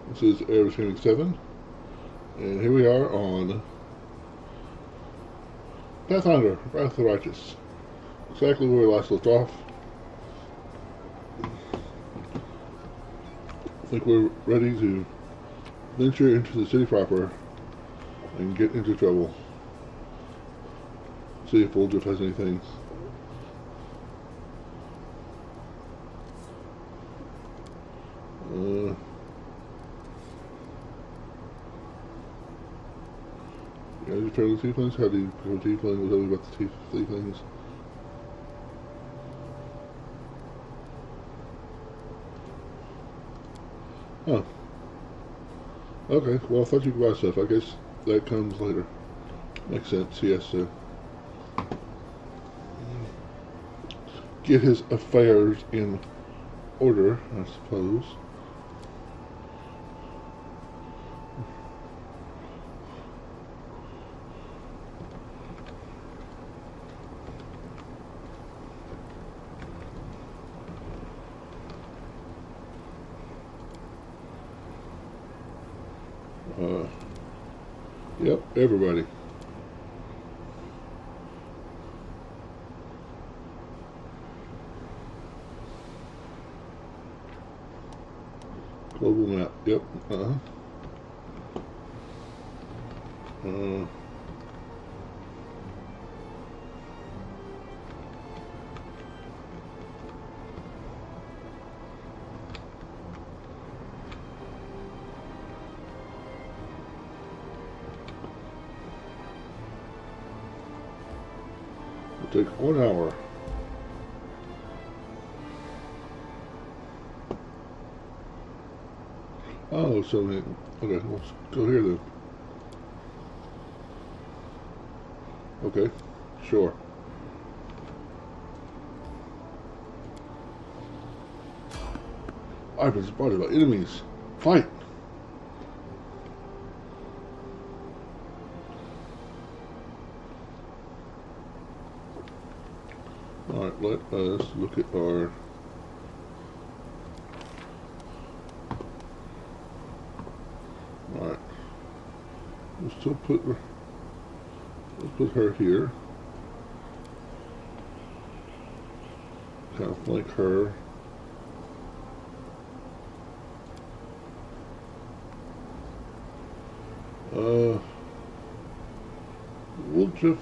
This is Area 7, and here we are on Pathfinder, Wrath of the Righteous. Exactly where we last left off. I think we're ready to venture into the city proper and get into trouble. See if Woldriff has anything. Yeah, you try the tieflings? How do you go tiefling? Was that about the tieflings? Huh. Okay, well I thought you could buy stuff. I guess that comes later. Makes sense. He has to get his affairs in order, I suppose. Yep, everybody. Global map. Yep. It'll take 1 hour. Oh, so okay, let's go here then. Okay, sure. I've been spotted by enemies. Fight! Alright, let us look at our... Alright. We'll still put her... Let's put her here. Kind of flank her. We'll just...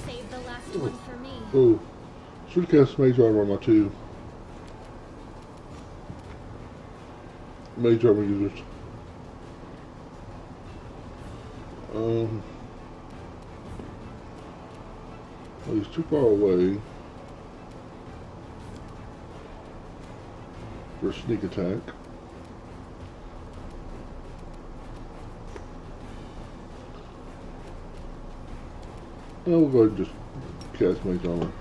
Save the last one for me. Oh, should cast Mage Armor on my 2 Mage Armor users. Well, he's too far away for a sneak attack. We'll go ahead and just cast Mage Armor.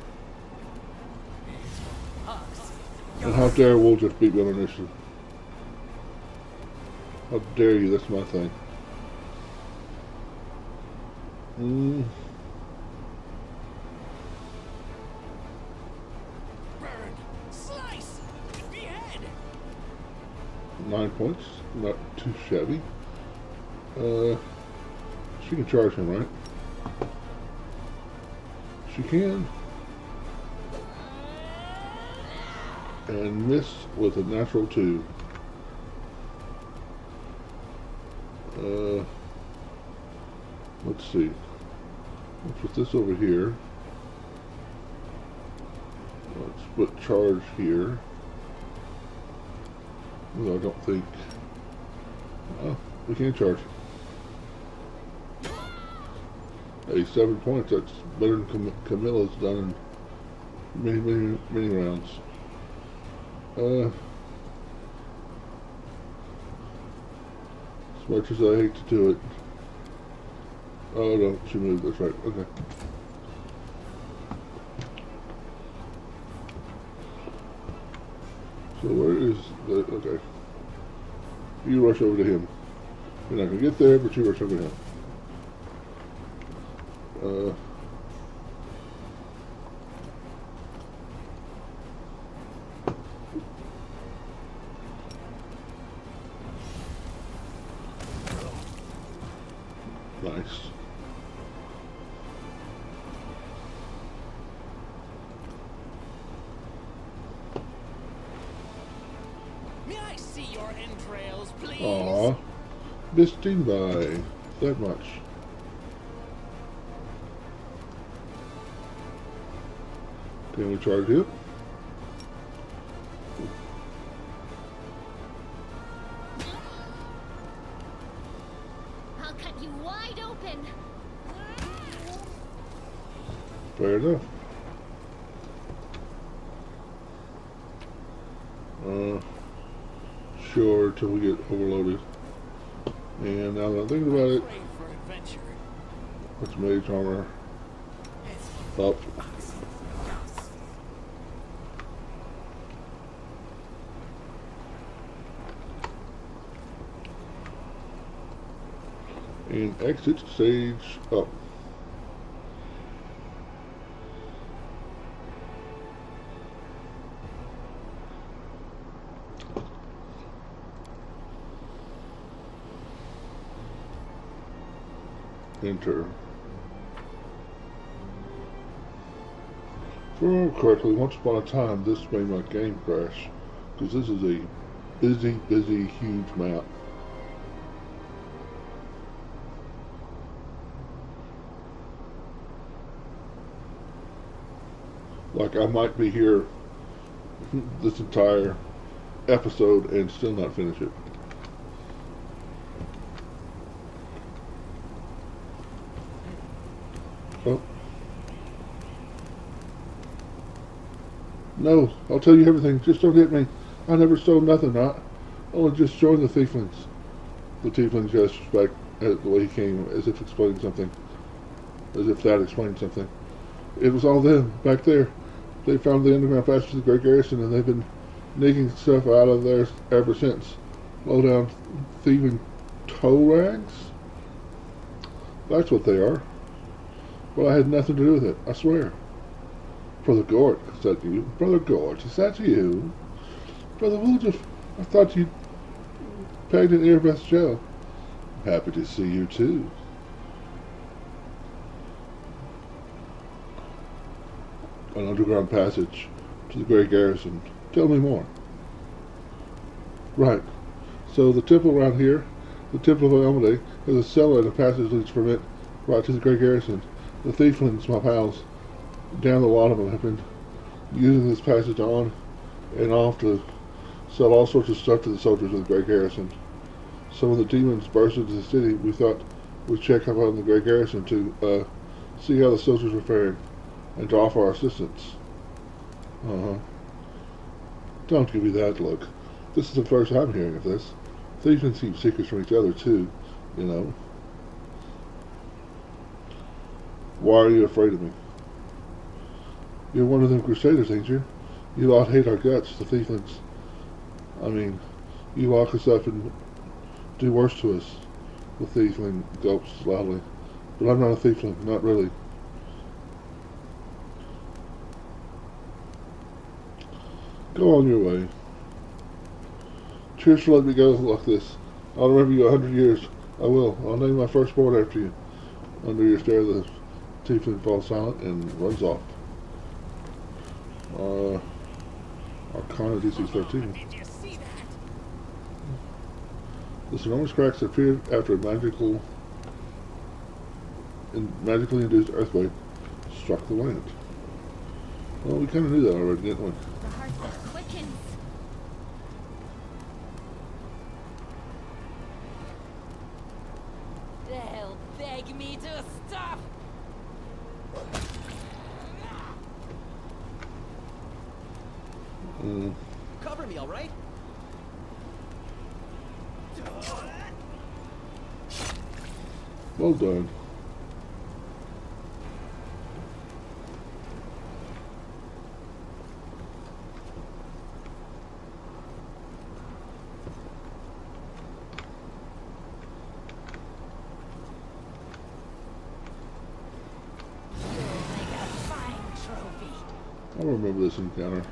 And how dare we'll just beat me on initiative. How dare you, that's my thing. Burn! Slice! Behead! 9 points, not too shabby. She can charge him, right? She can. And miss with a natural 2. Let's see. Let's put this over here. Let's put charge here. No, I don't think. Oh, we can't charge. Hey, 7 points. That's better than Camilla's done in many rounds. As much as I hate to do it. Oh no, she moved, that's right, okay. So where is the, okay. You rush over to him. You're not gonna get there, but you rush over to him. Nice. May I see your entrails, please? Aw. Missed him by that much. Can we charge it? I'll cut you wide open. Fair enough. Sure, till we get overloaded. And now that I'm thinking about it, Brave for adventure. what's mage armor? Up. And exit stage up. Enter. If I remember correctly, once upon a time this made my game crash, because this is a busy, huge map. Like I might be here this entire episode and still not finish it. Oh. No, I'll tell you everything. Just don't hit me. I never stole nothing. I only just joined the Thieflings. The Tieflings gestures back at the way he came, as if explaining something. As if that explained something. It was all them, back there. They found the underground passage to the Great Garrison, and they've been nigging stuff out of there ever since. Low down thieving toe rags? That's what they are. But I had nothing to do with it, I swear. Brother Gort, is that you? Brother Gort, is that you? Brother Woodruff, I thought you pegged an earbest Joe. Happy to see you too. An underground passage to the Great Garrison. Tell me more. Right. So the temple around here, the Temple of Elmade, has a cellar and a passage leads from it right to the Great Garrison. The Thieflings, my pals, down a lot of them, have been using this passage on and off to sell all sorts of stuff to the soldiers of the Great Garrison. So when the demons burst into the city, we thought we'd check up on the Great Garrison to see how the soldiers were faring and to offer our assistance. Don't give me that look. This is the first I'm hearing of this. Thieflings keep secrets from each other too, you know. Why are you afraid of me? You're one of them crusaders, ain't you? You lot hate our guts, the Thieflings. I mean, you lock us up and do worse to us. The Thiefling gulps loudly. But I'm not a Thiefling, not really. Go on your way. Cheers for letting me go like this. I'll remember you 100 years. I will. I'll name my firstborn after you. Under your stare, the Tiefling falls silent and runs off. Arcana DC 13. Did you see that? This enormous cracks appeared after a magically induced earthquake struck the land. Well, we kind of knew that already, didn't we? The heartbeat quickens. They'll beg me to stop. Cover me, all right? Well done. I remember this encounter.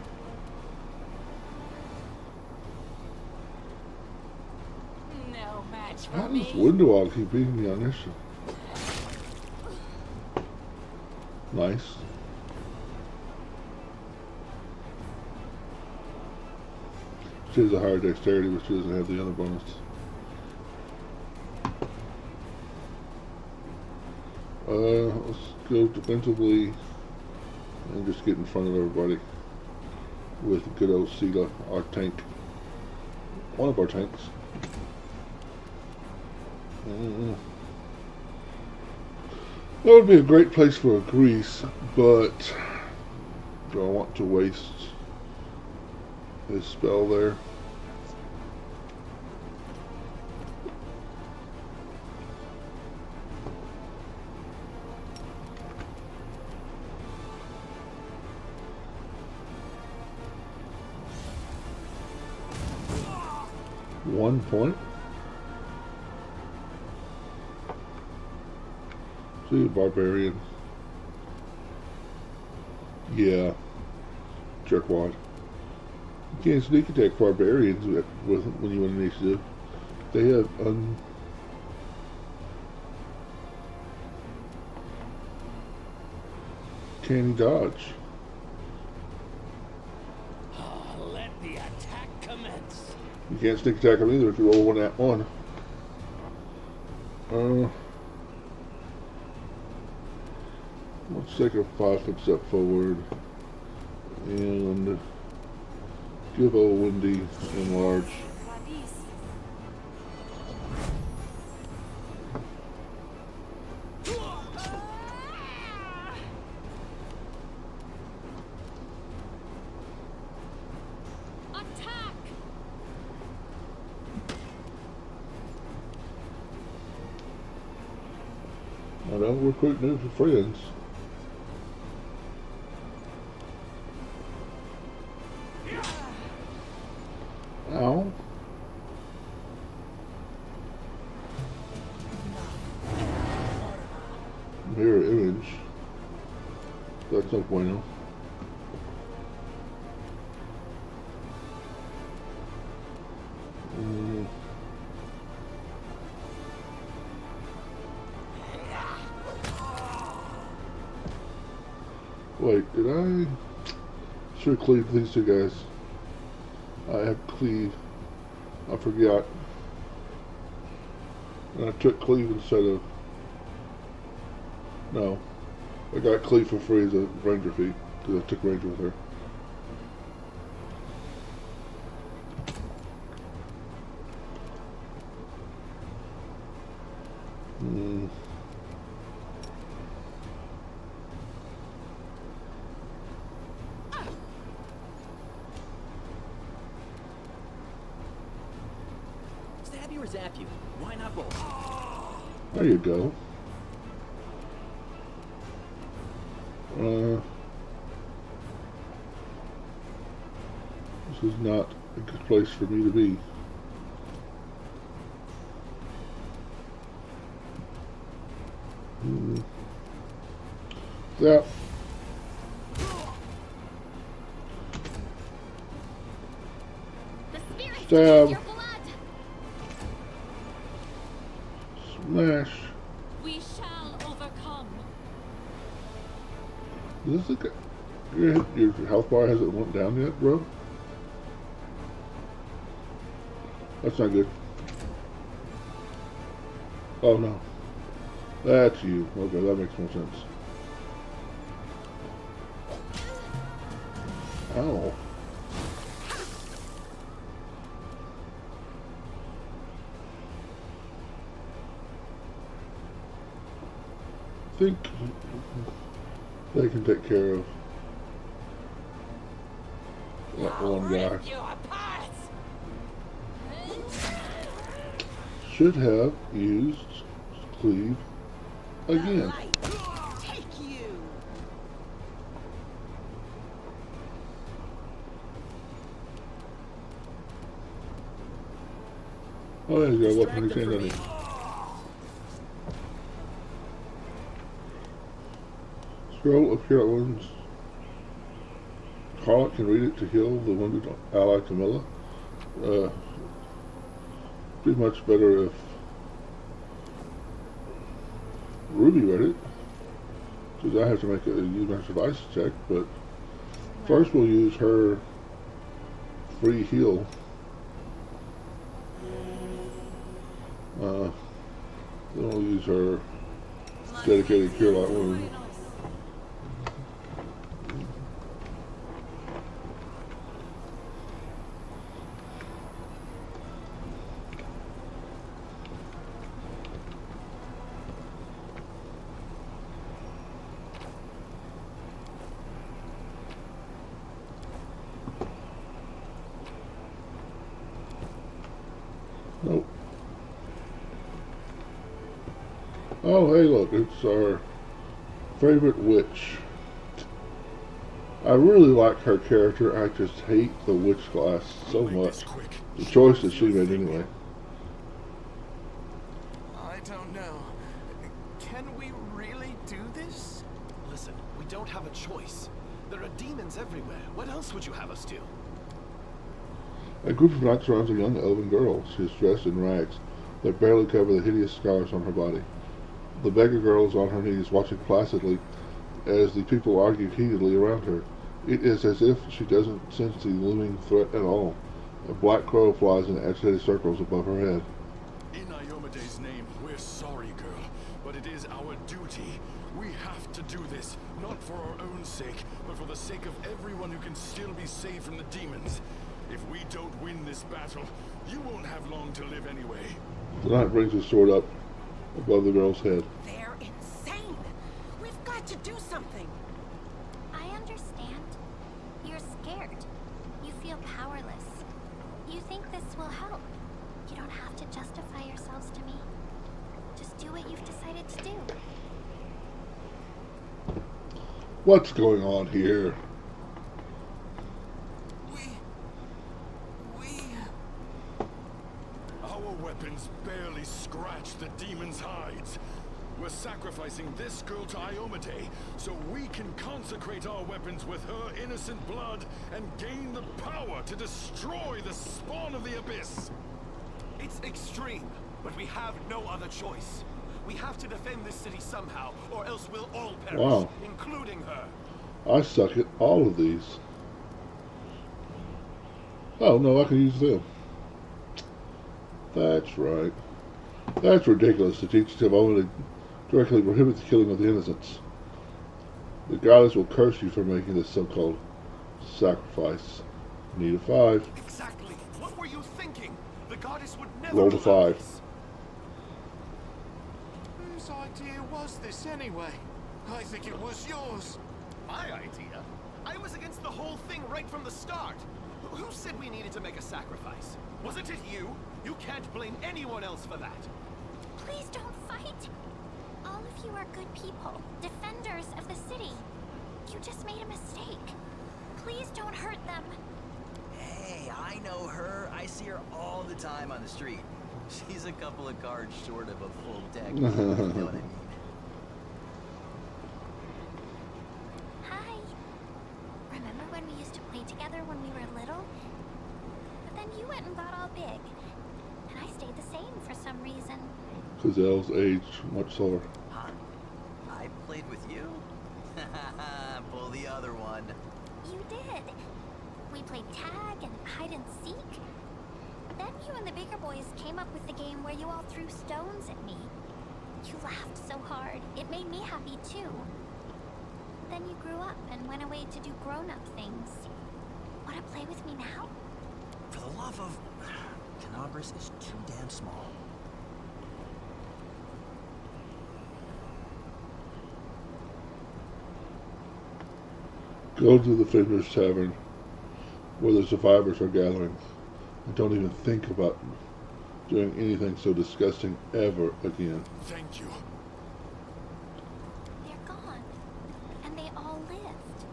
No match for How me. does Windowall keep beating me on this? Nice. She has a higher dexterity, but she doesn't have the other bonus. Let's go defensively and just get in front of everybody with good old Sela, our tank. One of our tanks. That would be a great place for a grease, but do I want to waste his spell there? One point. See, barbarian. Yeah. Jerkwad. You can't sneak attack barbarians with when you win initiative. They have uncanny dodge. Let the attack commence. You can't sneak attack them either if you roll one at one. Let's take a 5-foot step forward and give old Windy enlarge. Attack! I don't recruit new friends. Ow. Mirror image. That's no bueno. Wait, did I? Should have cleaved these two guys. I have cleave. I forgot. And I took cleave instead of. No. I got cleave for free as a ranger fee because I took ranger with her. Stab you or zap you? Why not both? There you go. This is not a good place for me to be. Zap. The spirit Stab. your blood. Smash. We shall overcome. Is this your health bar hasn't went down yet, bro? That's not good. Oh no. That's you. Okay, that makes more sense. Ow. I think they can take care of that one guy. You apart. Should have used cleave again. Take you. Oh, yeah, you got a weapon in his hand, doesn't he? Scroll up here at once. Harlot can read it to heal the wounded ally Camilla. Uh, be much better if Ruby read it, because I have to make a use my device check. But first, we'll use her free heal. Then we'll use her dedicated cure light wound. Nope. Oh, hey, look, it's our favorite witch. I really like her character. I just hate the witch class so much. The choice that she made anyway. I don't know. Can we really do this? Listen, we don't have a choice. There are demons everywhere. What else would you have us do? A group of knights surrounds a young elven girl. She is dressed in rags that barely cover the hideous scars on her body. The beggar girl is on her knees, watching placidly as the people argue heatedly around her. It is as if she doesn't sense the looming threat at all. A black crow flies in agitated circles above her head. In Iomede's name, we're sorry, girl, but it is our duty. We have to do this, not for our own sake, but for the sake of everyone who can still be saved from the demons. If we don't win this battle, you won't have long to live anyway. The knight brings his sword up above the girl's head. They're insane. We've got to do something. I understand. You're scared. You feel powerless. You think this will help. You don't have to justify yourselves to me. Just do what you've decided to do. What's going on here? Our weapons barely scratch the demons' hides. We're sacrificing this girl to Iomede so we can consecrate our weapons with her innocent blood and gain the power to destroy the spawn of the abyss. It's extreme, but we have no other choice. We have to defend this city somehow, or else we'll all perish, Wow. including her. I suck at all of these. Oh, no, I can use them. That's right. That's ridiculous to teach them only to directly prohibit the killing of the innocents. The goddess will curse you for making this so-called sacrifice. Need a 5. Exactly. What were you thinking? The goddess would never Roll to allow 5. this. Whose idea was this anyway? I think it was yours. My idea? I was against the whole thing right from the start. Who said we needed to make a sacrifice? Wasn't it you? You can't blame anyone else for that. Please don't fight. All of you are good people, defenders of the city. You just made a mistake. Please don't hurt them. Hey, I know her. I see her all the time on the street. She's a couple of cards short of a full deck. You know what I mean? Hi. Remember when we used to play together when we were little? But then you went and got all big. And I stayed the same for some reason. Because elves age much slower. Huh? I played with you? Pull the other one. You did. We played tag and hide and seek. Then you and the bigger boys came up with the game where you all threw stones at me. You laughed so hard. It made me happy too. Then you grew up and went away to do grown-up things. Want to play with me now? For the love of... Canabras is too damn small. Go to the Fiddler's Tavern, where the survivors are gathering, and don't even think about doing anything so disgusting ever again. Thank you. They're gone. And they all lived.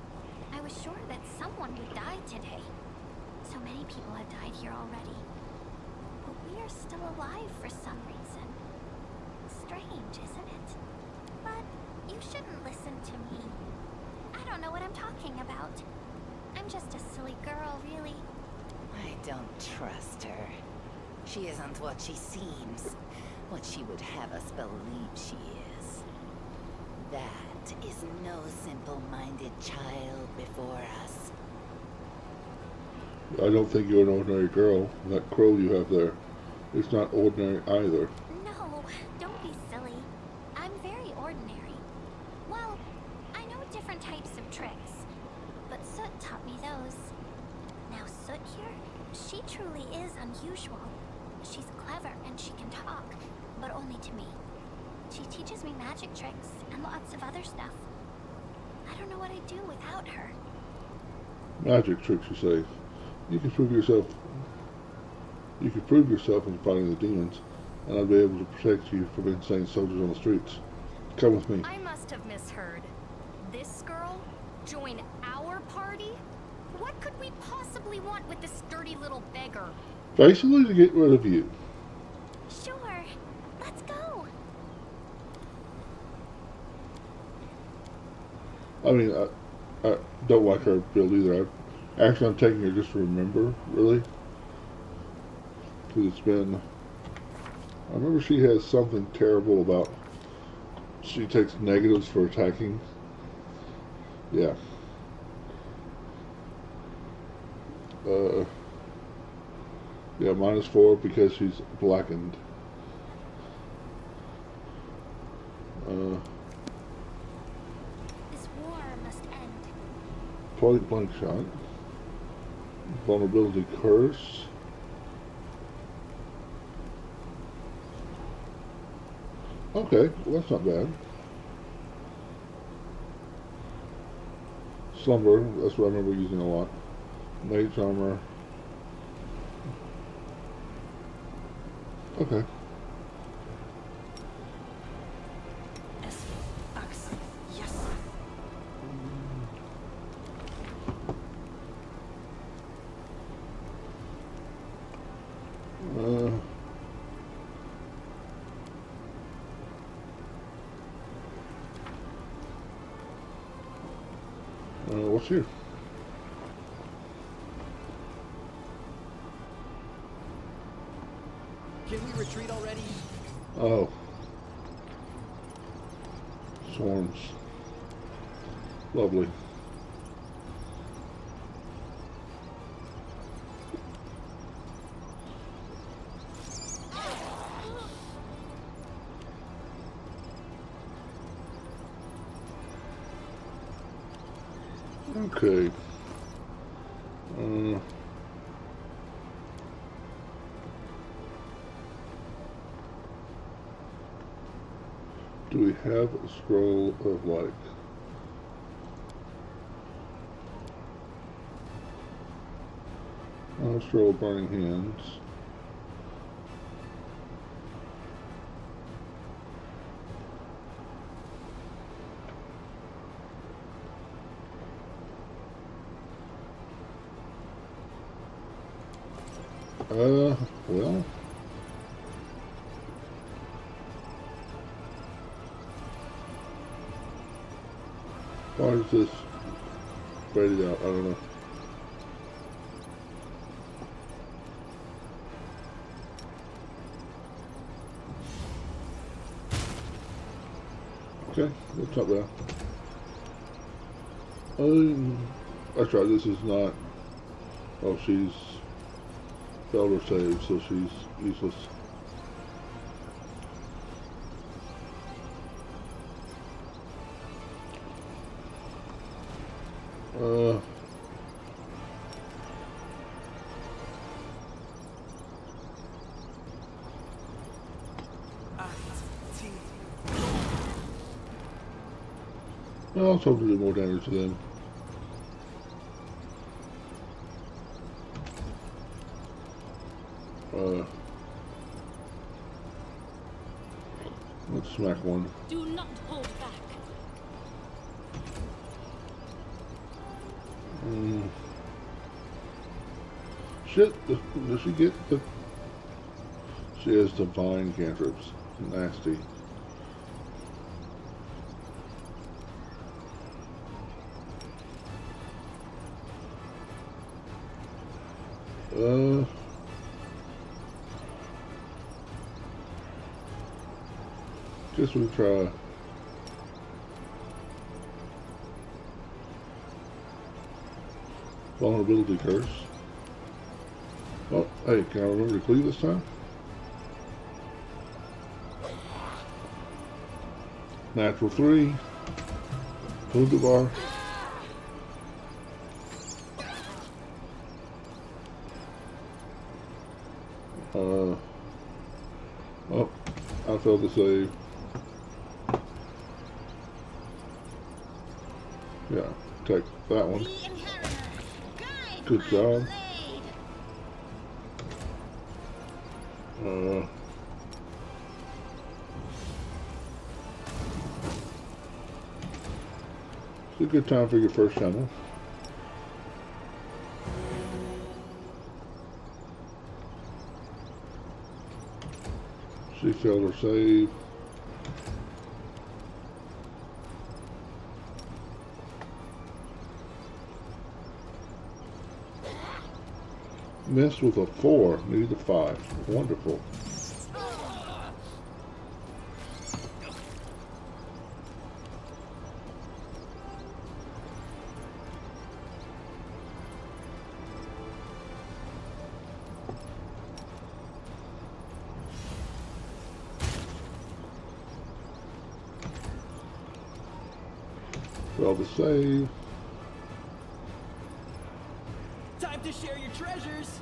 I was sure that someone would die today. So many people have died here already. But we are still alive for some reason. Strange, isn't it? But you shouldn't listen to me. I don't know what I'm talking about. I'm just a silly girl, really. I don't trust her. She isn't what she seems, what she would have us believe she is. That is no simple-minded child before us. I don't think you're an ordinary girl. That crow you have there, it's not ordinary either. No, don't be silly. I'm very ordinary. Well, I know different types of tricks, but Soot taught me those. Now Soot here, she truly is unusual. She's clever and she can talk, but only to me. She teaches me magic tricks and lots of other stuff. I don't know what I'd do without her. Magic tricks, you say? You can prove yourself. You can prove yourself in fighting the demons, and I'll be able to protect you from insane soldiers on the streets. Come with me. I must have misheard. This girl? Join our party? What could we possibly want with this dirty little beggar? Basically, to get rid of you. Sure, let's go. I mean, I don't like her build either. Actually, I'm taking her just to remember, really. Because it's been... I remember she has something terrible about... She takes negatives for attacking. Yeah. Yeah, -4 because she's blackened. This war must end. Point blank shot. Vulnerability curse. Okay, well that's not bad. Slumber, that's what I remember using a lot. Mage armor. Okay. Yes. What's here? Can we retreat already? Oh. Swarms. Lovely. Okay. Do we have a scroll of light? Scroll of burning hands. Well. Why is this faded out? I don't know. Okay, that's not bad. That's right, this is not... Oh, she's failed her save, so she's useless. I was hoping to do more damage to them. Let's smack one. Do not hold back. Shit, does she get the... She has divine cantrips. Nasty. Guess we'll try. Vulnerability curse. Oh, hey, can I remember to cleave this time? Natural 3. Hold the bar. Oh, I failed to save. Yeah, take that one. Good job. It's a good time for your first channel. She failed her save. Missed with a 4, needed a 5. Wonderful. Failed to save. Time to share your treasures.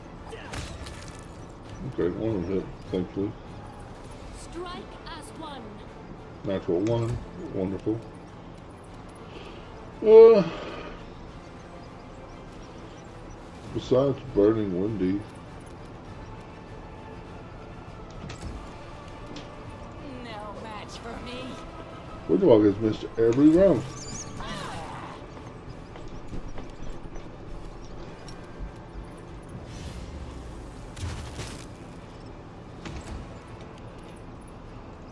Okay, one of them hit, thankfully. Strike as one. Natural 1. Wonderful. Besides burning windy. No match for me. Windwalk has missed every round.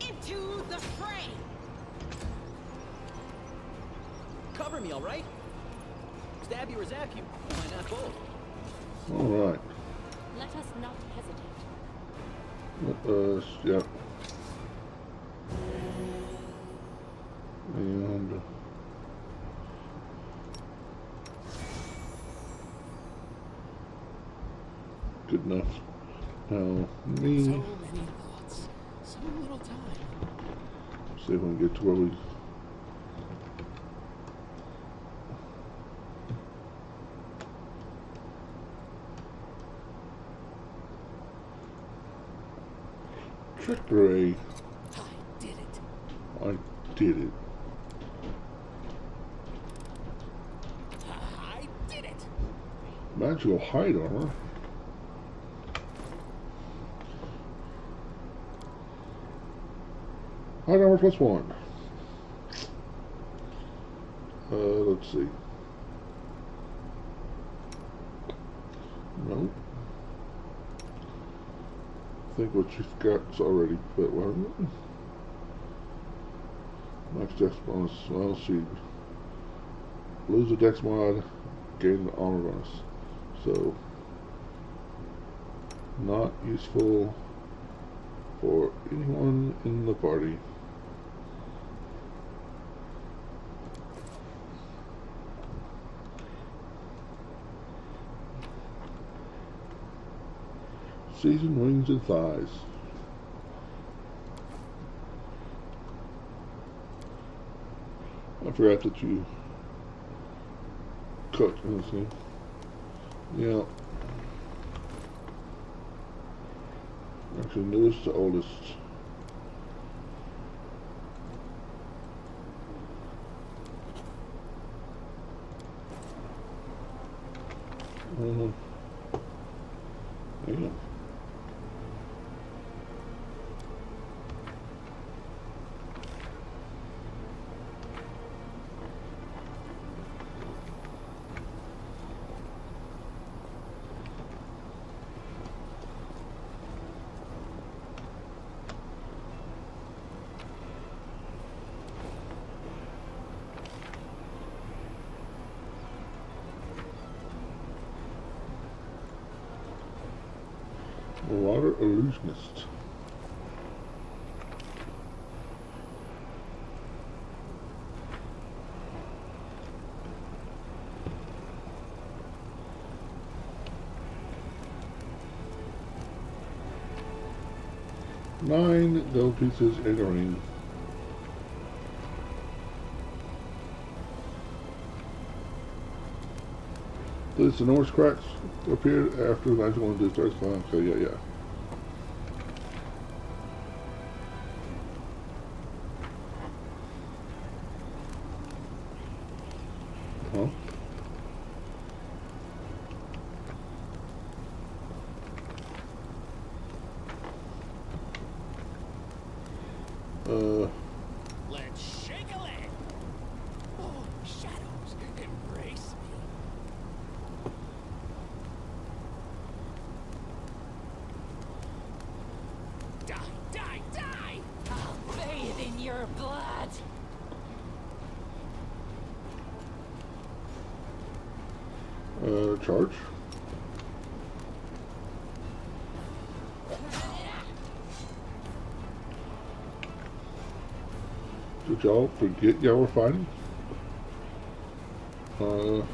Into the fray. Cover me, all right? Stab you or zap you. Why not both? Alright. Let us not hesitate. Yeah. And good enough. Now me. So many thoughts, so little time. See if we can get to where we. Trickery. I did it. I did it. I did it. Magical hide armor. Hide armor +1. Let's see. No. I think what you've got is already put. Well, max dex bonus. Well, she lose a dex mod, gain the armor bonus. So, not useful for anyone in the party. Seasoned wings and thighs. I forgot that you cooked in this game. Yeah. Actually, newest to oldest. Yeah. Water illusionist. Nine gold pieces and a ring. This enormous cracks appeared after the magical one starts flying. Okay, yeah. Huh? Let's shake a leg. Oh, shadows, embrace me. Die, die, die! I'll bathe in your blood. Charge. Did y'all forget y'all were fighting? So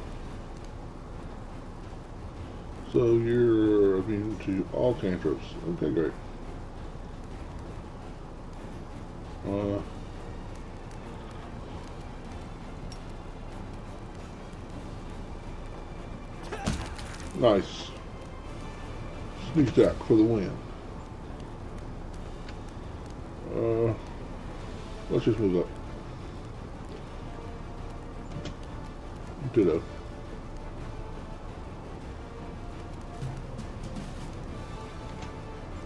you're immune to all cantrips. Okay, great. Nice. Sneak attack for the win. Let's just move up. Ditto.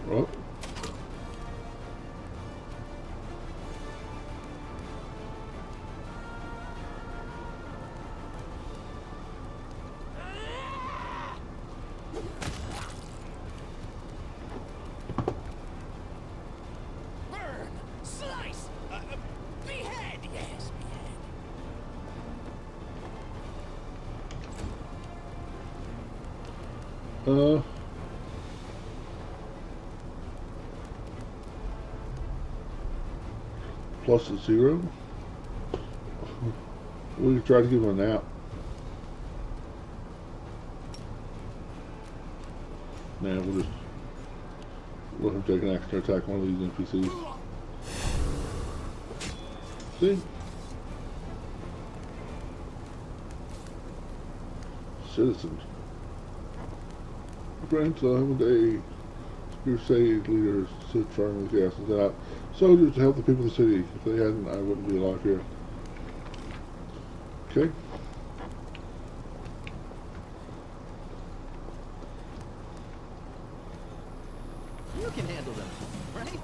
Oh. Burn! Slice! Behead! Yes, behead. Plus a 0. We could try to give him a nap. Nah, we'll just let him take an extra attack on one of these NPCs. See? Citizens. Grant some day crusade leaders stood firm with the castles out. Soldiers to help the people of the city. If they hadn't, I wouldn't be alive here. Okay. You can handle them, right?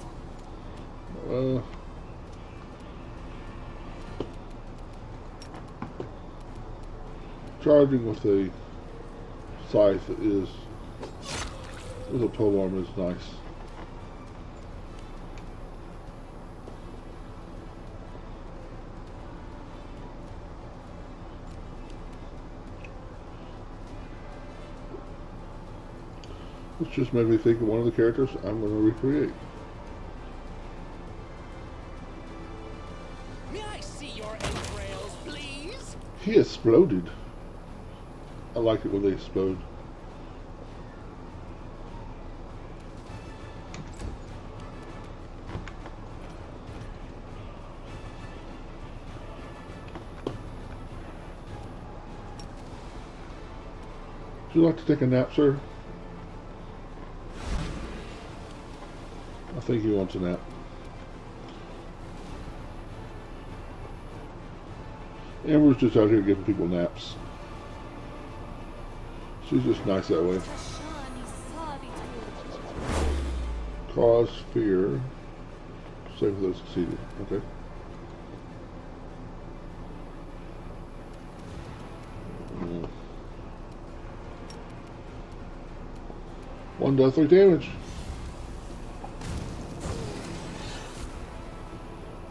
Charging with a scythe is with a polearm is nice. Which just made me think of one of the characters I'm going to recreate. May I see your entrails, please? He exploded. I like it when they explode. Would you like to take a nap, sir? I think he wants a nap. Amber's just out here giving people naps. She's just nice that way. Cause fear. Save those succeeded. Okay. One does 3 damage.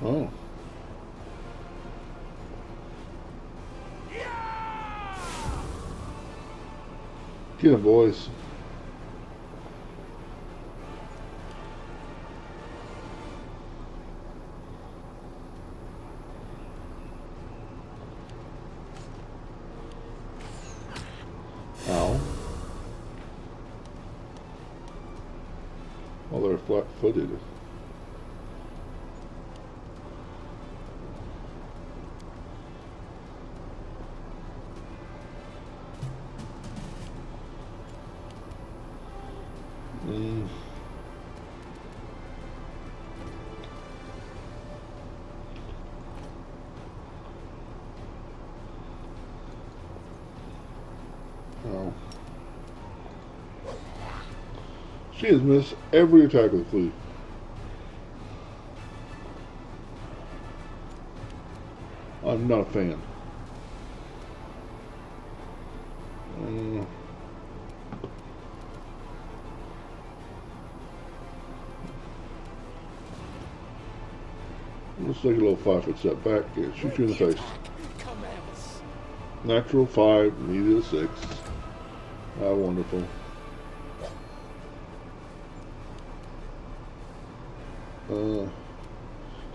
Oh. Get him, boys. flat-footed. Mm. Oh. She has missed every attack of the flea. I'm not a fan. Let's take a little 5-foot step back and shoot you in the face. Natural 5, needed a 6. How wonderful.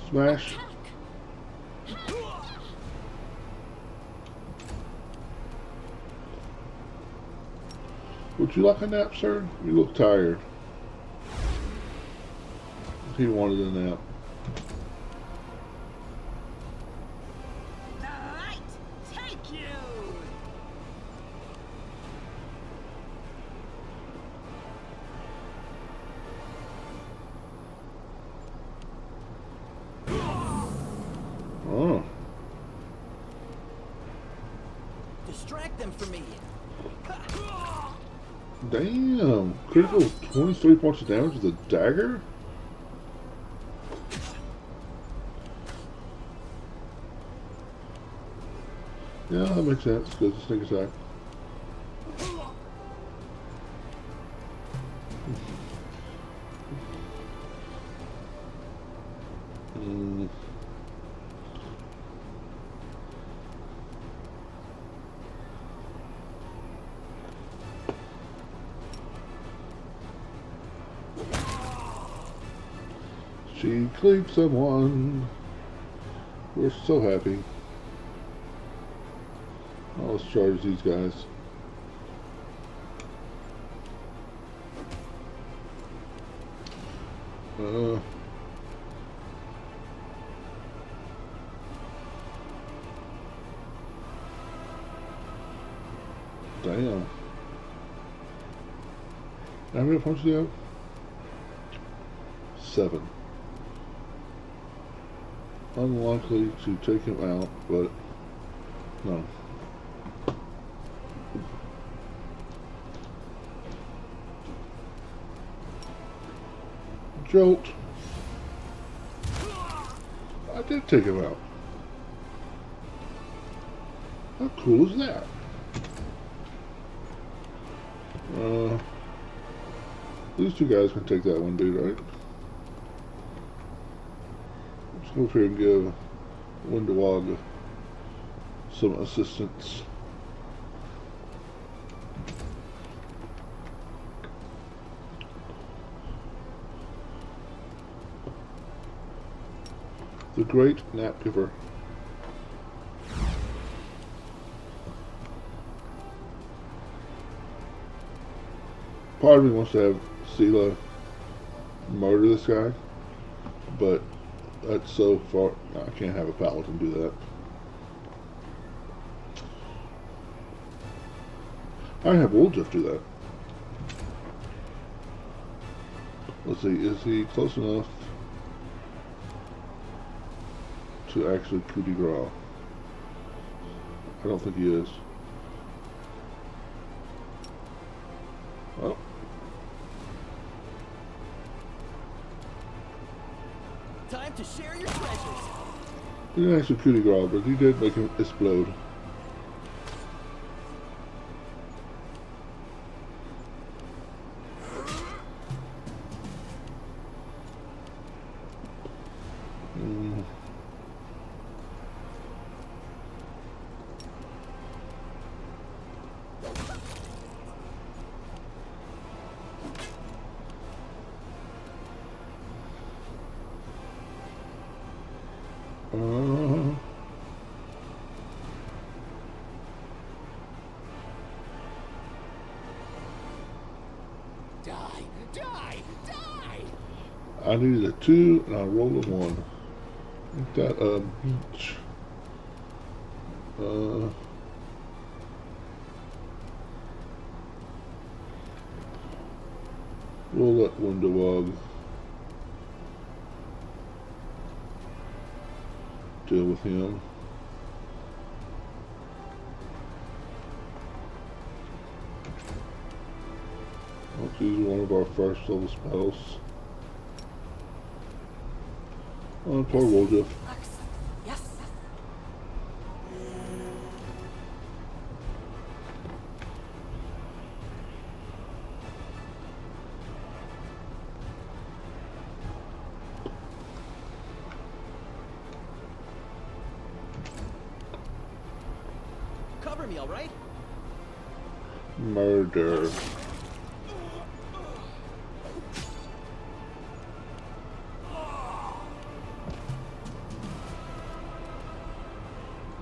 Smash. Would you like a nap, sir? You look tired. He wanted a nap. Alright, take you! Oh. Distract them from me. Damn. Critical 23 points of damage with a dagger? Yeah, that makes sense because it's a sneak attack. She cleaved someone. We're so happy. Oh, let's charge these guys. Damn. How many points do you have? 7. Unlikely to take him out, but no. Jolt. I did take him out. How cool is that? These two guys can take that one dude, right? Let's go up here and give Windawag some assistance. The Great Nap Giver. Part of me wants to have Sela murder this guy, but that's so far. No, I can't have a paladin do that. I have Woljif do that. Let's see, is he close enough to actually coup de grace? I don't think he is. Oh. Time to share your treasures. He didn't actually coup de grace, but he did make him explode. Die! Die! Die! I needed a 2 and I rolled a 1. Ain't that a beach? We'll let Windowog deal with him. Let's use one of our first level spells. Oh, poor Woljif. Yes. Cover me, all right? Murder.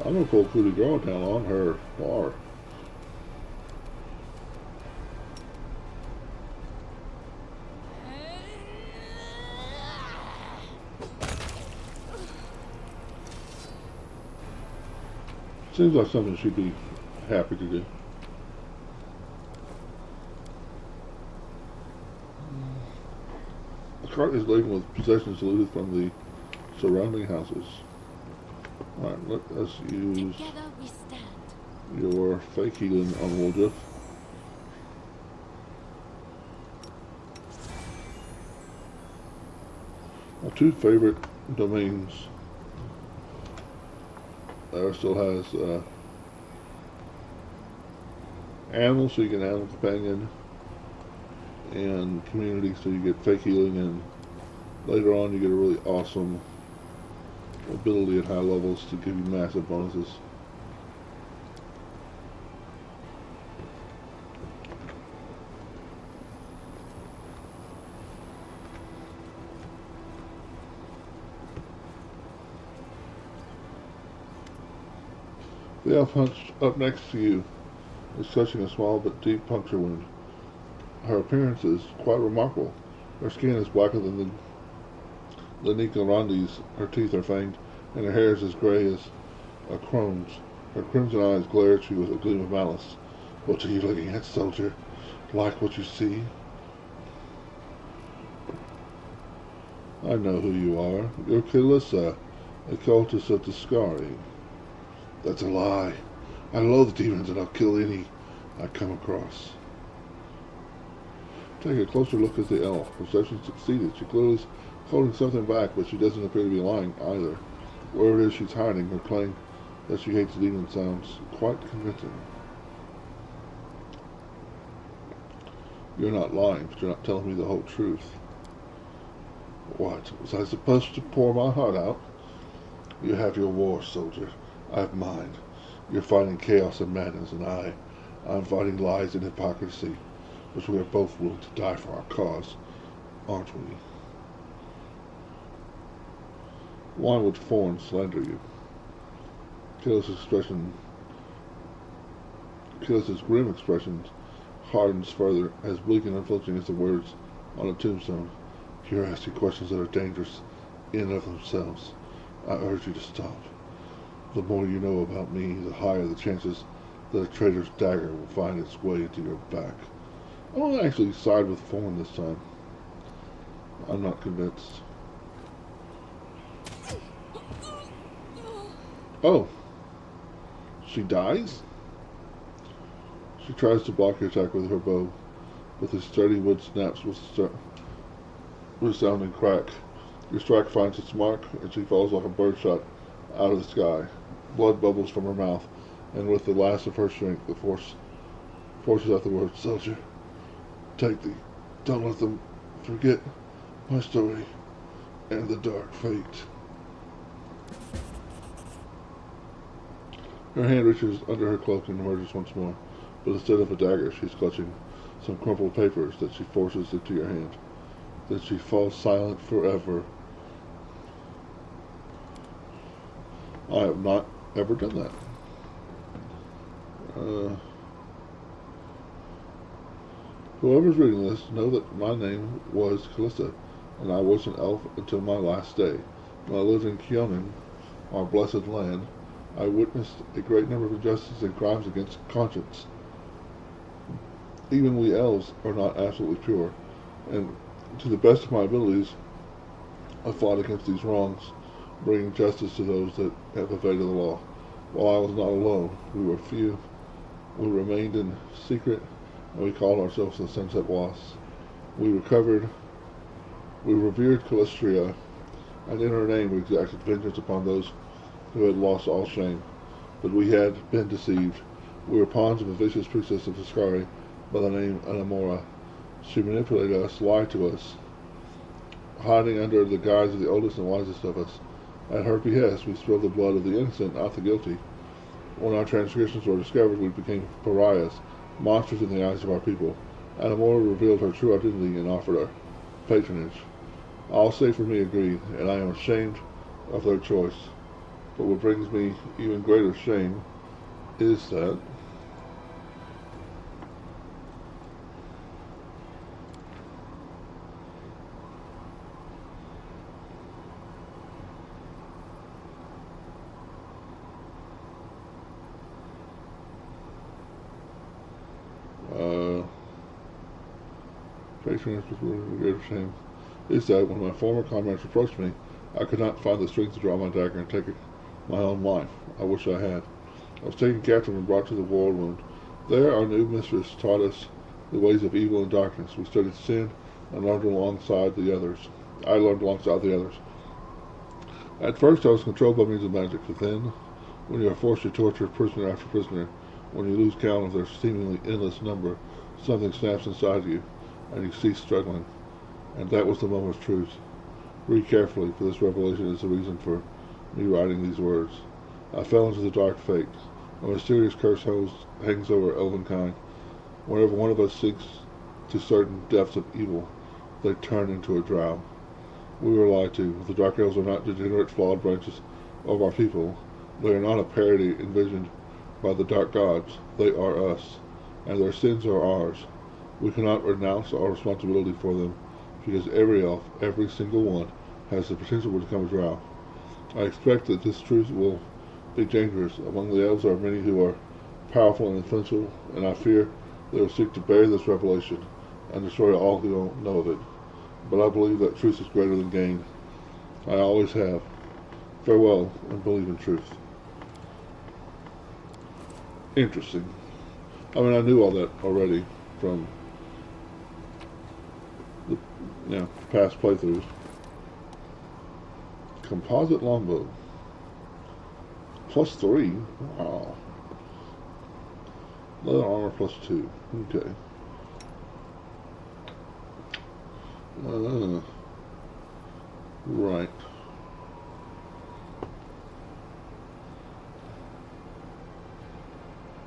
I'm gonna pull Cootie Girl down on her bar. Seems like something she'd be happy to do. The cart is laden with possessions looted from the surrounding houses. Alright, let us use Together we stand. your fake healing on Woljif. My 2 favorite domains. There still has animals, so you get animal companion, and community, so you get fake healing, and later on you get a really awesome ability at high levels to give you massive bonuses. The elf hunched up next to you is clutching a small but deep puncture wound. Her appearance is quite remarkable. Her skin is blacker than the Nicarandi's, her teeth are fanged, and her hair is as gray as a crone's. Her crimson eyes glare at you with a gleam of malice. What are you looking at, soldier? Like what you see? I know who you are. You're Kalissa, a cultist of Discari. That's a lie. I loathe demons and I'll kill any I come across. Take a closer look at the elf. Perception succeeded. She clearly is holding something back, but she doesn't appear to be lying either. Where it is she's hiding, her claim that she hates demons sounds quite convincing. You're not lying, but you're not telling me the whole truth. What? Was I supposed to pour my heart out? You have your war, soldier. I have mine. You're fighting chaos and madness, and I'm fighting lies and hypocrisy, which we are both willing to die for our cause, aren't we? Why would Thorn slander you? Killis' grim expression hardens further as bleak and unflinching as the words on a tombstone. You're asking questions that are dangerous in and of themselves. I urge you to stop. The more you know about me, the higher the chances that a traitor's dagger will find its way into your back. I won't actually side with Thorn this time. I'm not convinced. Oh. She dies? She tries to block your attack with her bow, but the sturdy wood snaps with a resounding crack. Your strike finds its mark, and she falls like a bird shot out of the sky. Blood bubbles from her mouth, and with the last of her strength, the force forces out the word, soldier. Take thee. Don't let them forget my story and the dark fate. Her hand reaches under her cloak and emerges once more, but instead of a dagger, she's clutching some crumpled papers that she forces into your hand. Then she falls silent forever. I have not ever done that. Whoever's reading this, know that my name was Calista. and I was an elf until my last day. When I lived in Kyonin, our blessed land, I witnessed a great number of injustices and crimes against conscience. Even we elves are not absolutely pure, and to the best of my abilities, I fought against these wrongs, bringing justice to those that have evaded the law. While I was not alone, we were few. We remained in secret, and we called ourselves the Sunset Wasps. We revered Calistria, and in her name we exacted vengeance upon those who had lost all shame. But we had been deceived. We were pawns of a vicious priestess of Ascari by the name Anamora. She manipulated us, lied to us, hiding under the guise of the oldest and wisest of us. At her behest, we spilled the blood of the innocent, not the guilty. When our transgressions were discovered, we became pariahs, monsters in the eyes of our people. Anamora revealed her true identity and offered our patronage. All save for me agreed, and I am ashamed of their choice. But what brings me even greater shame is that patronage with greater shame is that when my former comrades approached me, I could not find the strength to draw my dagger and take my own life. I wish I had. I was taken captive and brought to the Whirlwind. There our new mistress taught us the ways of evil and darkness. We studied sin and learned alongside the others. I learned alongside the others. At first I was controlled by means of magic, but then, when you are forced to torture prisoner after prisoner, when you lose count of their seemingly endless number, something snaps inside you, and you cease struggling. And that was the moment of truth. Read carefully, for this revelation is the reason for me writing these words. I fell into the dark fate. A mysterious curse hangs over elvenkind. Whenever one of us sinks to certain depths of evil, they turn into a drow. We were lied to. The Dark Elves are not degenerate, flawed branches of our people. They are not a parody envisioned by the Dark Gods. They are us, and their sins are ours. We cannot renounce our responsibility for them, because every elf, every single one, has the potential to become a drow. I expect that this truth will be dangerous. Among the elves are many who are powerful and influential, and I fear they will seek to bury this revelation and destroy all who don't know of it. But I believe that truth is greater than gain. I always have. Farewell, and believe in truth. Interesting. I mean, I knew all that already from the past playthroughs. Composite longbow. +3. Wow. Leather armor +2. Okay. Right.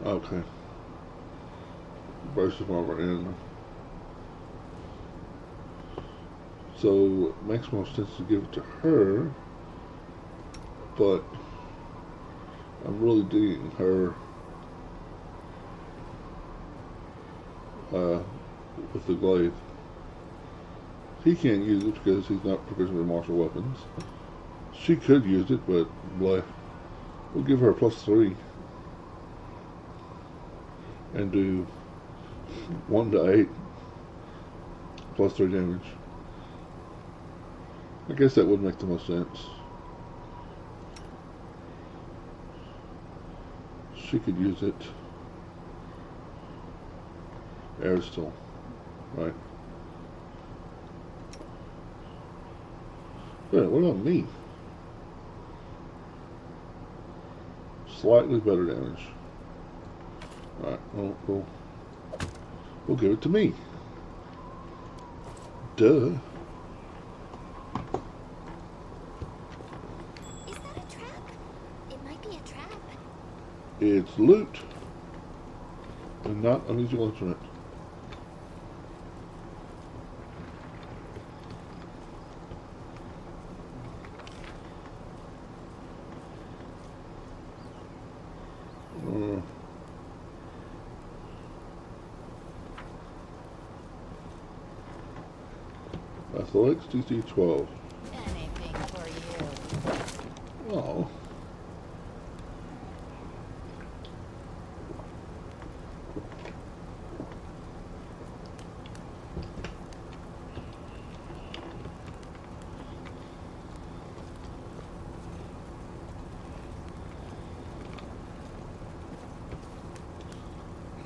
Okay. Brace of armor in. So it makes more sense to give it to her, but I'm really digging her with the glaive. He can't use it because he's not proficient with martial weapons. She could use it, but we'll give her a +3 and do 1 to 8 +3 damage. I guess that would make the most sense. She could use it. Aristal, right? Yeah, what about me? Slightly better damage. Alright, well, we'll give it to me. Duh. Is that a trap? It might be a trap. It's loot and not a musical instrument. Athletics DC 12. Anything for you. Oh.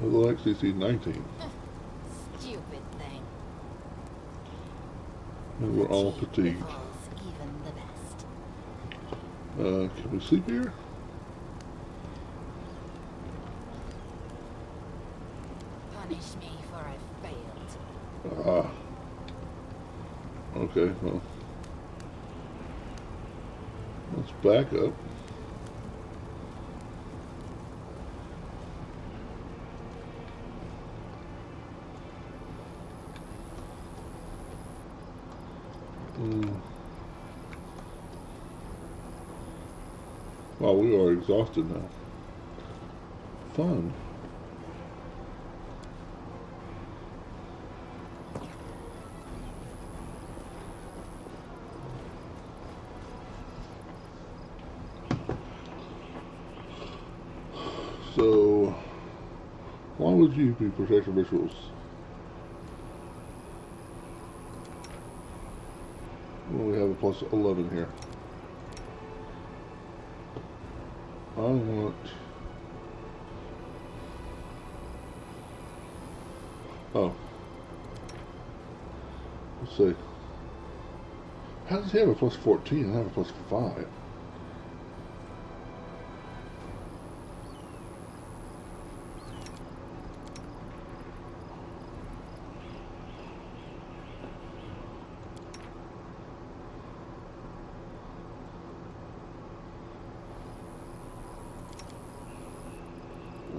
Athletics DC 19. Stupid thing. And we're all Fatigue fatigued. befalls even the best. Can we sleep here? Punish me for I failed. Ah. Okay, well. Let's back up. Wow, we are exhausted now. Fun. So, why would you be protecting rituals? Well, we have a plus 11 here. I want... Oh. Let's see. How does he have a plus 14 and I have a plus 5?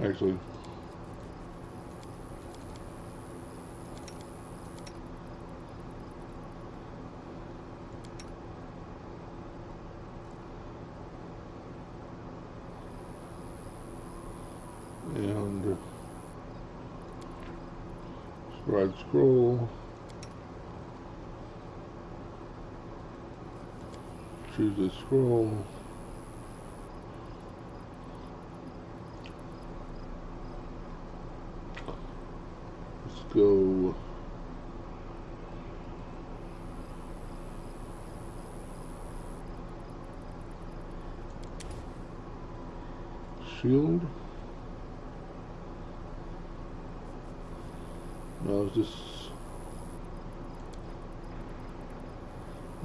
Actually, and scribe scroll, choose this scroll, let's go shield. No, it's just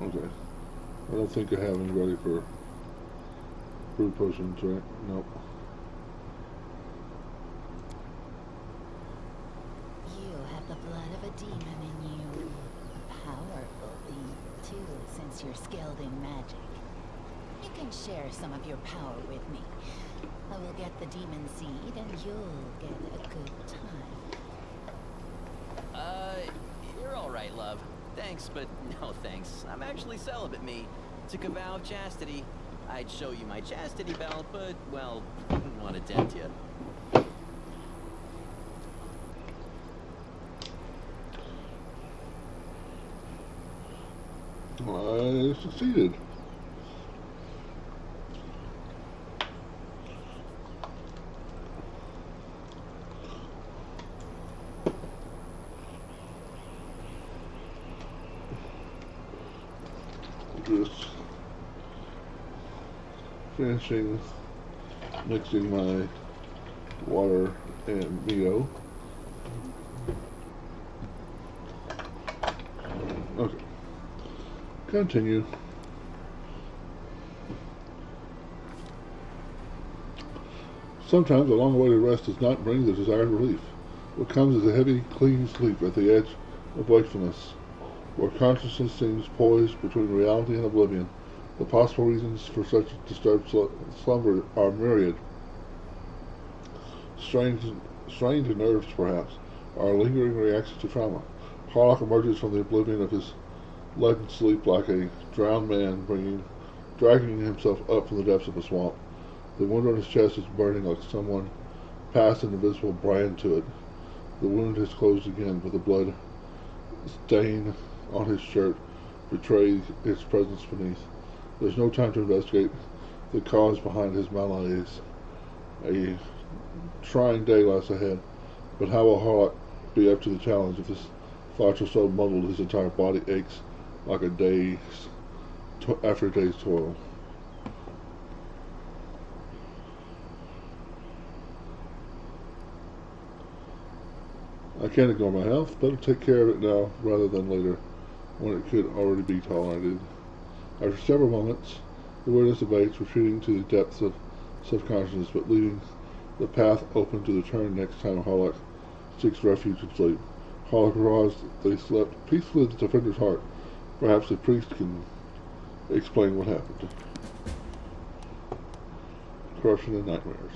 okay. I don't think I have anybody for food potions, right? Nope. You have the blood of a demon in you. A powerful thing, too, since you're skilled in magic. You can share some of your power with me. I will get the demon seed and you'll get a good time. You're alright, love. Thanks, but no thanks. I'm actually celibate, me. Took a vow of chastity. I'd show you my chastity belt, but, well, wouldn't want to tempt you. I succeeded. Just finishing mixing my water and Mio. Okay. Continue. Sometimes a long awaited rest does not bring the desired relief. What comes is a heavy, clean sleep at the edge of wakefulness, where consciousness seems poised between reality and oblivion. The possible reasons for such disturbed slumber are myriad. Strained to nerves, perhaps, are lingering reactions to trauma. Harlock emerges from the oblivion of his leaden sleep like a drowned man dragging himself up from the depths of a swamp. The wound on his chest is burning like someone passed an invisible brand to it. The wound has closed again, but the blood stain on his shirt betray its presence beneath. There's no time to investigate the cause behind his malaise. A trying day lies ahead, but how will Harlock be up to the challenge if this thoughts are so muddled his entire body aches like a day's after a day's toil? I can't ignore my health. Better take care of it now rather than later, when it could already be tolerated. After several moments, the awareness abates, retreating to the depths of subconsciousness, but leaving the path open to return next time Harlock seeks refuge in sleep. Harlock realized they slept peacefully at the defender's heart. Perhaps the priest can explain what happened. Corruption and nightmares.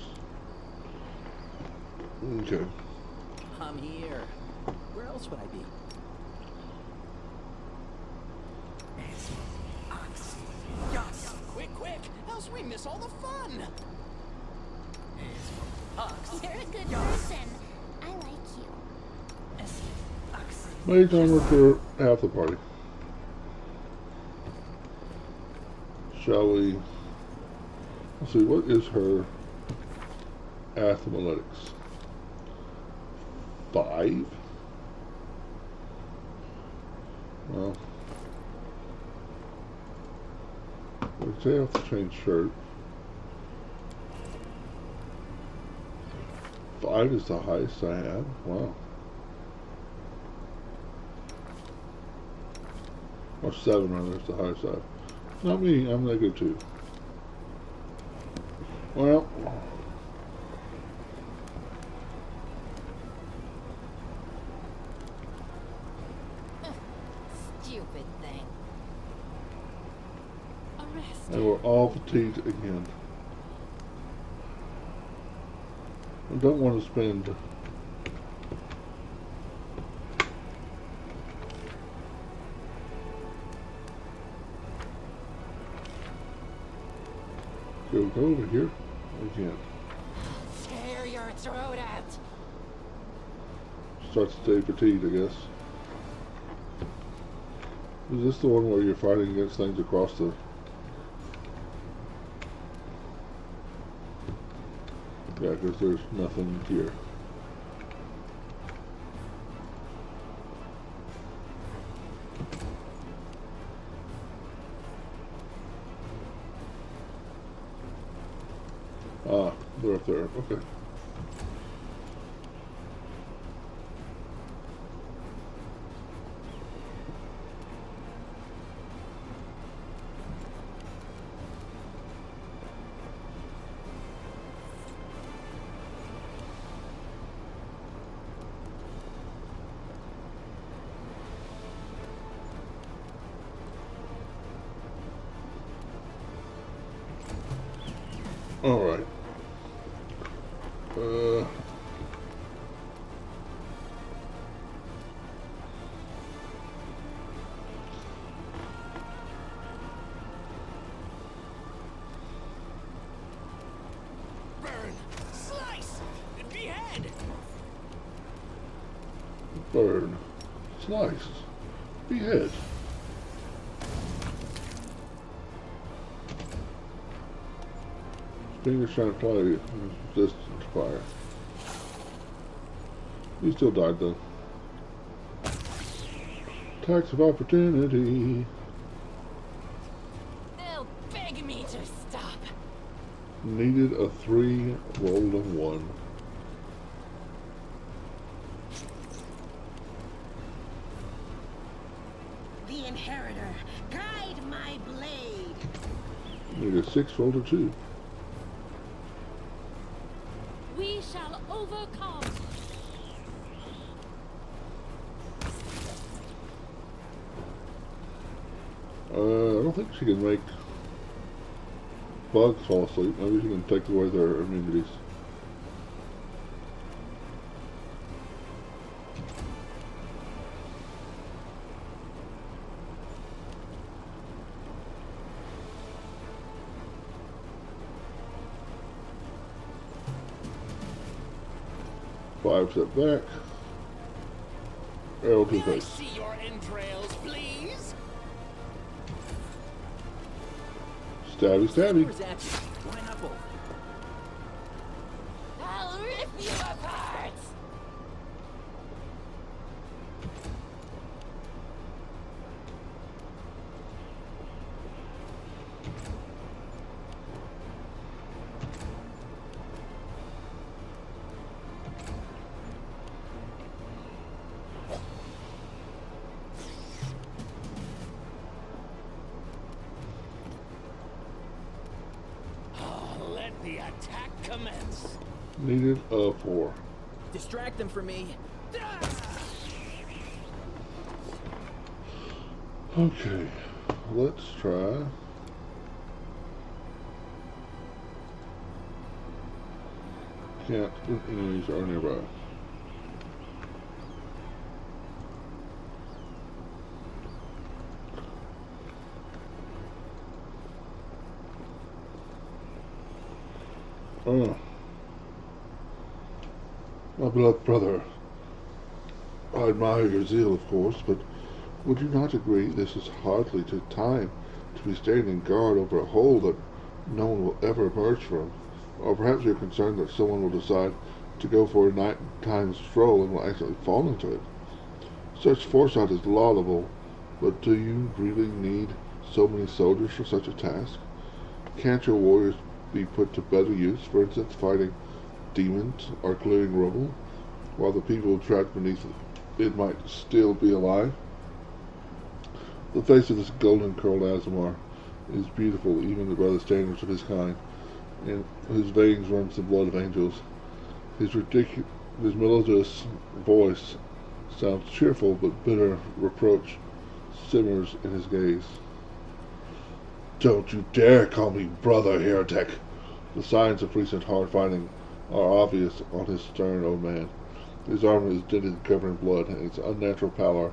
Okay. I'm here. Where else would I be? Yes! Quick, quick! Else we miss all the fun! You're a good person. I like you. Mage armor for half the party. Shall we? Let's see, what is her athletics? 5? Well, let's say I have to change shirt. 5 is the highest I have. Wow. Or 7 rather is the highest I have. Not me, I'm negative 2. Well, Stupid thing. and we're all fatigued again. I don't want to spend go over here again. Tear your throat out. Starts to stay fatigued, I guess. Is this the one where you're fighting against things across the... Yeah, because there's nothing here. Ah, they're up there. Okay. All right. Burn! Slice! Behead! Burn. Slice. Behead. Fingers trying to play resistance to fire. He still died though. Attacks of opportunity. They'll beg me to stop. Needed a 3, rolled a 1. The Inheritor, guide my blade. Needed a 6, rolled a 2. We shall overcome. I don't think she can make bugs fall asleep. Maybe she can take away their immunities. Five step back. Arrow to the May I face. see your entrails, please? Stabby, stabby. Where's at you? Why not both? I'll rip you apart! Let the attack commence. Needed a 4. Distract them from me. Okay, let's try. Can't when enemies are nearby. My beloved brother, I admire your zeal, of course, but would you not agree this is hardly the time to be standing guard over a hole that no one will ever emerge from? Or perhaps you're concerned that someone will decide to go for a nighttime stroll and will accidentally fall into it. Such foresight is laudable, but do you really need so many soldiers for such a task? Can't your warriors be put to better use, for instance, fighting demons or clearing rubble, while the people trapped beneath it might still be alive? The face of this golden-curled Azamar is beautiful even by the standards of his kind, in whose veins runs the blood of angels. His melodious voice sounds cheerful, but bitter reproach simmers in his gaze. Don't you dare call me brother, heretic! The signs of recent hard fighting are obvious on his stern old man. His armor is dinted and covered in blood, and its unnatural pallor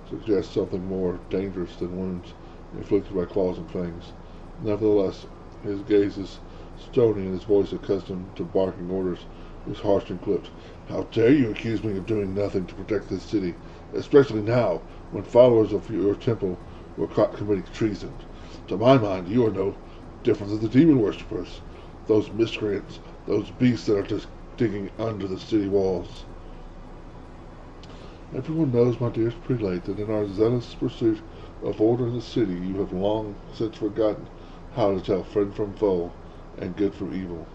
suggests something more dangerous than wounds inflicted by claws and fangs. Nevertheless, his gaze is stony and his voice, accustomed to barking orders, is harsh and clipped. How dare you accuse me of doing nothing to protect this city, especially now, when followers of your temple were caught committing treason? To my mind, you are no different than the demon worshippers, those miscreants, those beasts that are just digging under the city walls. Everyone knows, my dearest prelate, that in our zealous pursuit of order in the city, you have long since forgotten how to tell friend from foe and good from evil.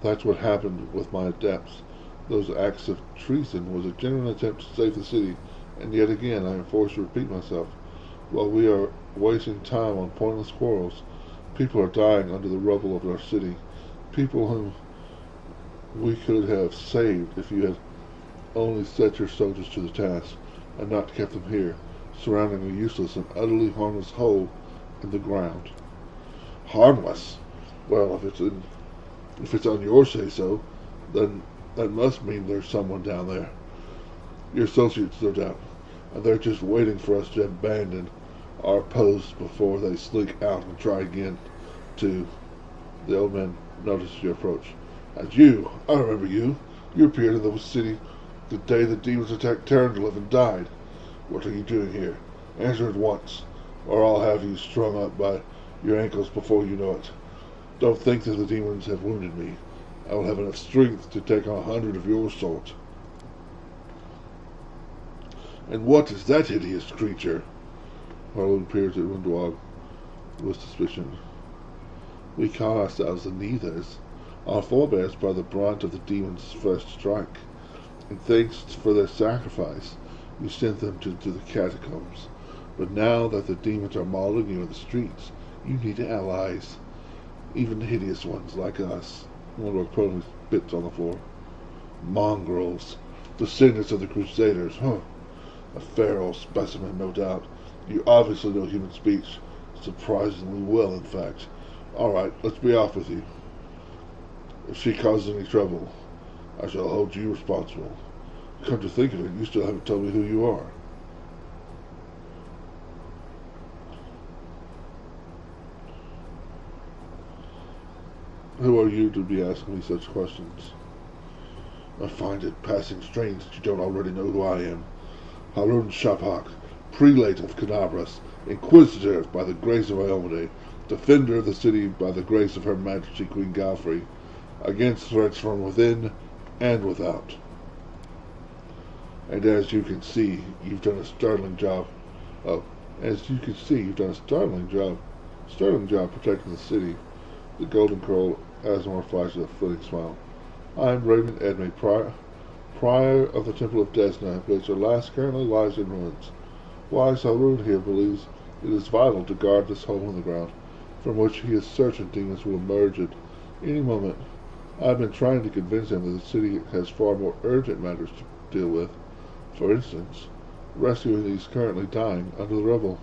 That's what happened with my adepts. Those acts of treason was a genuine attempt to save the city, and yet again I am forced to repeat myself. While we are wasting time on pointless quarrels, people are dying under the rubble of our city. People whom we could have saved if you had only set your soldiers to the task, and not kept them here, surrounding a useless and utterly harmless hole in the ground. Harmless? Well, if it's on your say-so, then that must mean there's someone down there. Your associates, no doubt, and they're just waiting for us to abandon our post before they slink out and try again to... The old man noticed your approach. And you, I remember you. You appeared in the city the day the demons attacked Terrandalif and died. What are you doing here? Answer at once, or I'll have you strung up by your ankles before you know it. Don't think that the demons have wounded me. I will have enough strength to take on 100 of your sort. And what is that hideous creature? Harlan peered at Windwog with suspicion. We call ourselves the Neithers. Our forebears bore the brunt of the demons' first strike. And thanks for their sacrifice, you sent them to the catacombs. But now that the demons are mauling you in the streets, you need allies. Even hideous ones like us. Windwog put his bits on the floor. Mongrels. Descendants of the Crusaders, huh? A feral specimen, no doubt. You obviously know human speech. Surprisingly well, in fact. Alright, let's be off with you. If she causes any trouble, I shall hold you responsible. Come to think of it, you still haven't told me who you are. Who are you to be asking me such questions? I find it passing strange that you don't already know who I am. Harun Shapak, prelate of Canabras, inquisitor by the grace of Iomade, defender of the city by the grace of Her Majesty Queen Galfrey, against threats from within and without. And as you can see, you've done a sterling job. Oh, as you can see, you've done a sterling job protecting the city. The golden curl Asmar flashes a flitting smile. I am Raymond Edmey, prior of the Temple of Desna, which alas currently lies in ruins. Wise Harun here believes it is vital to guard this hole in the ground, from which he is certain demons will emerge at any moment. I have been trying to convince him that the city has far more urgent matters to deal with. For instance, rescuing these currently dying under the rubble.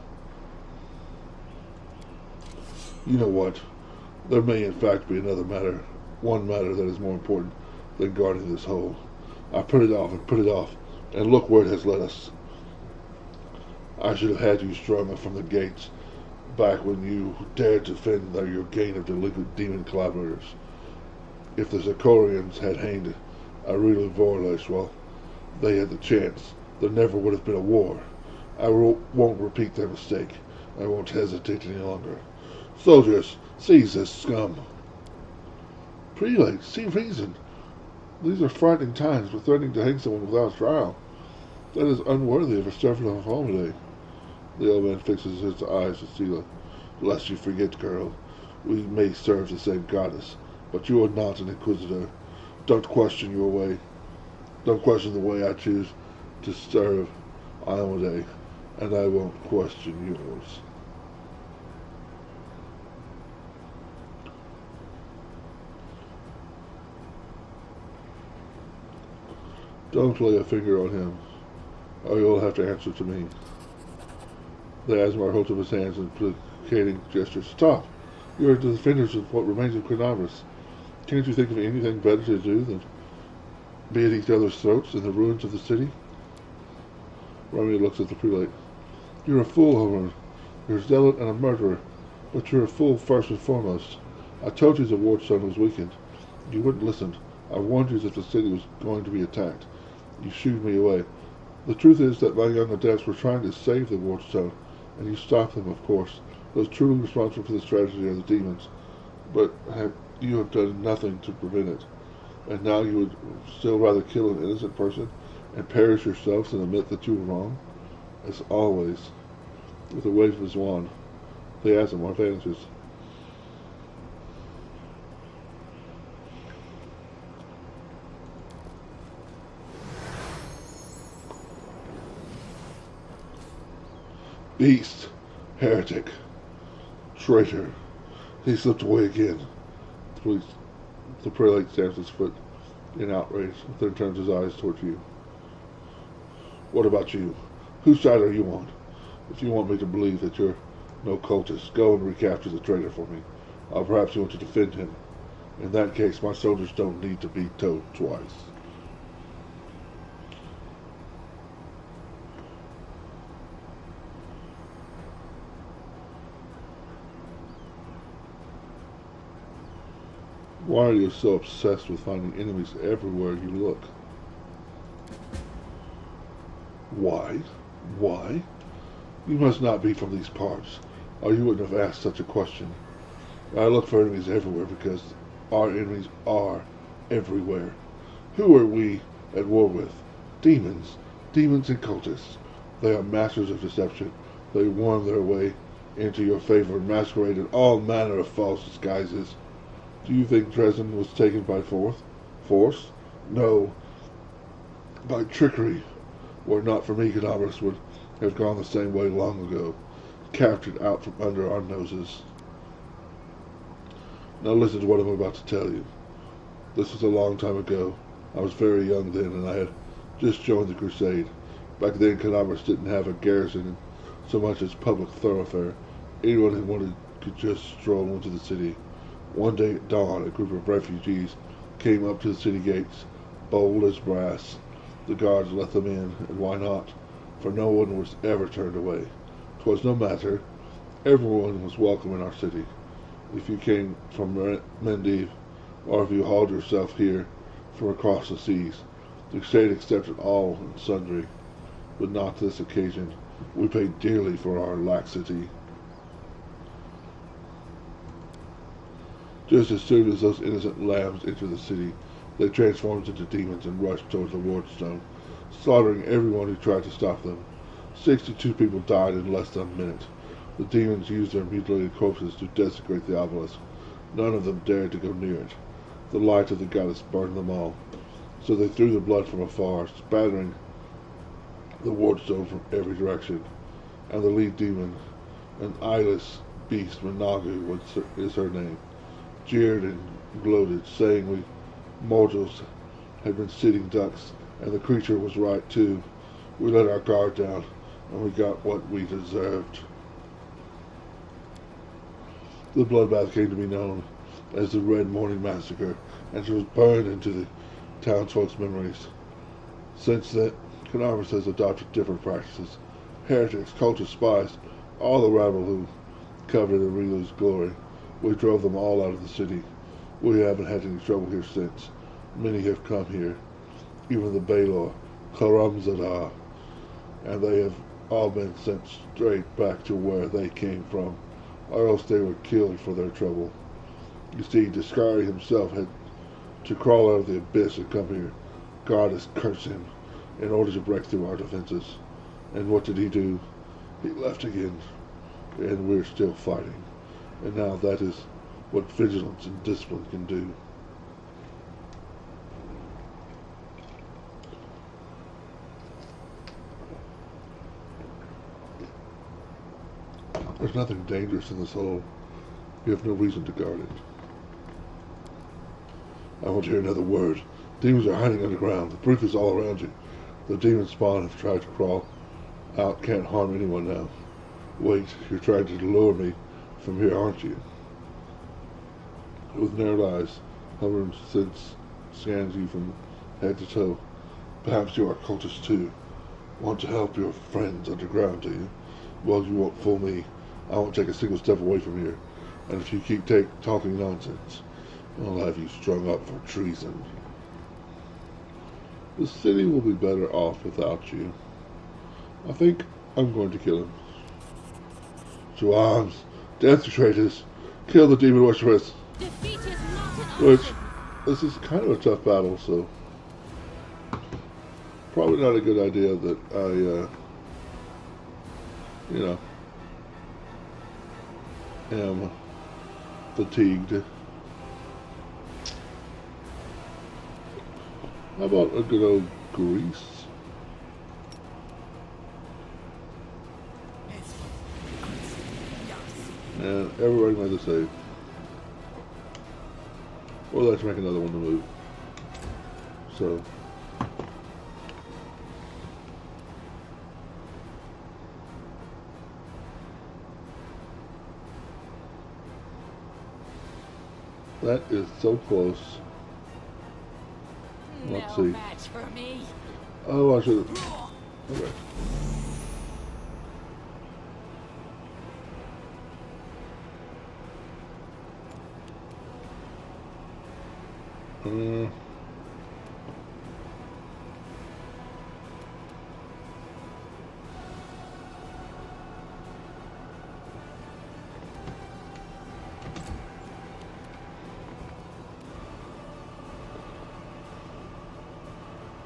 You know what? There may in fact be one matter that is more important than guarding this hole. I put it off and put it off, and look where it has led us. I should have had you strung up from the gates back when you dared to defend your gang of delinquent demon collaborators. If the Zirconians had hanged Aurelian Vorlash, well, they had the chance. There never would have been a war. I won't repeat their mistake. I won't hesitate any longer. Soldiers, seize this scum. Prelate, see reason. These are frightening times for threatening to hang someone without trial. That is unworthy of a servant of Holiday. The old man fixes his eyes at Sela. Lest you forget, girl, we may serve the same goddess, but you are not an inquisitor. Don't question your way. Don't question the way I choose to serve Holiday, and I won't question yours. Don't lay a finger on him, or you'll have to answer to me. The Asmar holds up his hands in placating gestures. Stop! You are the defenders of what remains of Quinabras. Can't you think of anything better to do than be at each other's throats in the ruins of the city? Romeo looks at the prelate. You're a fool, Homer. You're a zealot and a murderer, but you're a fool first and foremost. I told you the wardstone was weakened. You wouldn't listen. I warned you that the city was going to be attacked. You shooed me away. The truth is that my young adepts were trying to save the wardstone, and you stopped them, of course. Those truly responsible for this tragedy are the demons. But you have done nothing to prevent it. And now you would still rather kill an innocent person and perish yourselves than admit that you were wrong? As always, with a wave of his wand, the Asmar vanishes. Beast, heretic, traitor. He slipped away again. The prelate stamps his foot in outrage, then turns his eyes towards you. What about you? Whose side are you on? If you want me to believe that you're no cultist, go and recapture the traitor for me. Or perhaps you want to defend him. In that case, my soldiers don't need to be told twice. Why are you so obsessed with finding enemies everywhere you look? Why? Why? You must not be from these parts, or you wouldn't have asked such a question. I look for enemies everywhere because our enemies are everywhere. Who are we at war with? Demons. Demons and cultists. They are masters of deception. They worm their way into your favor and masquerade in all manner of false disguises. Do you think Dresden was taken by force? No, by trickery. Were not for me, Quinabras would have gone the same way long ago, captured out from under our noses. Now listen to what I'm about to tell you. This was a long time ago. I was very young then, and I had just joined the crusade. Back then, Quinabras didn't have a garrison so much as public thoroughfare. Anyone who wanted could just stroll into the city. One day at dawn, a group of refugees came up to the city gates, bold as brass. The guards let them in, and why not? For no one was ever turned away. 'Twas no matter. Everyone was welcome in our city. If you came from Mendiv, or if you hauled yourself here from across the seas, the crusade accepted all and sundry. But not this occasion. We paid dearly for our laxity. Just as soon as those innocent lambs enter the city, they transform into demons and rush towards the wardstone, slaughtering everyone who tried to stop them. 62 people died in less than a minute. The demons used their mutilated corpses to desecrate the obelisk. None of them dared to go near it. The light of the goddess burned them all. So they threw the blood from afar, spattering the wardstone from every direction. And the lead demon, an eyeless beast, Managu is her name, jeered and gloated, saying we mortals had been sitting ducks, and the creature was right too. We let our guard down, and we got what we deserved. The bloodbath came to be known as the Red Morning Massacre, and it was burned into the townsfolk's memories. Since then, Canaris has adopted different practices. Heretics, cultists, spies, all the rabble who coveted Arilu's glory. We drove them all out of the city. We haven't had any trouble here since. Many have come here, even the Baylor, Karamzadar, and they have all been sent straight back to where they came from, or else they were killed for their trouble. You see, Discari himself had to crawl out of the abyss and come here. God has cursed him in order to break through our defenses. And what did he do? He left again, and we're still fighting. And now that is what vigilance and discipline can do. There's nothing dangerous in this hole. You have no reason to guard it. I won't hear another word. Demons are hiding underground. The proof is all around you. The demon spawn have tried to crawl out, can't harm anyone now. Wait, you're trying to lure me from here, aren't you? With narrowed eyes, Hubbard scans you from head to toe. Perhaps you are cultists too. Want to help your friends underground, do you? Well, you won't fool me. I won't take a single step away from here. And if you keep talking nonsense, I'll have you strung up for treason. The city will be better off without you. I think I'm going to kill him. To arms! Death to traitors! Kill the demon worshippers! Defeat is not an Which, option. this is kind of a tough battle, so probably not a good idea that I, am fatigued. How about a good old grease? And everybody made the save. Or let's make another one to move. So. That is so close. Let's see. Match for me. Oh, I should have. Okay.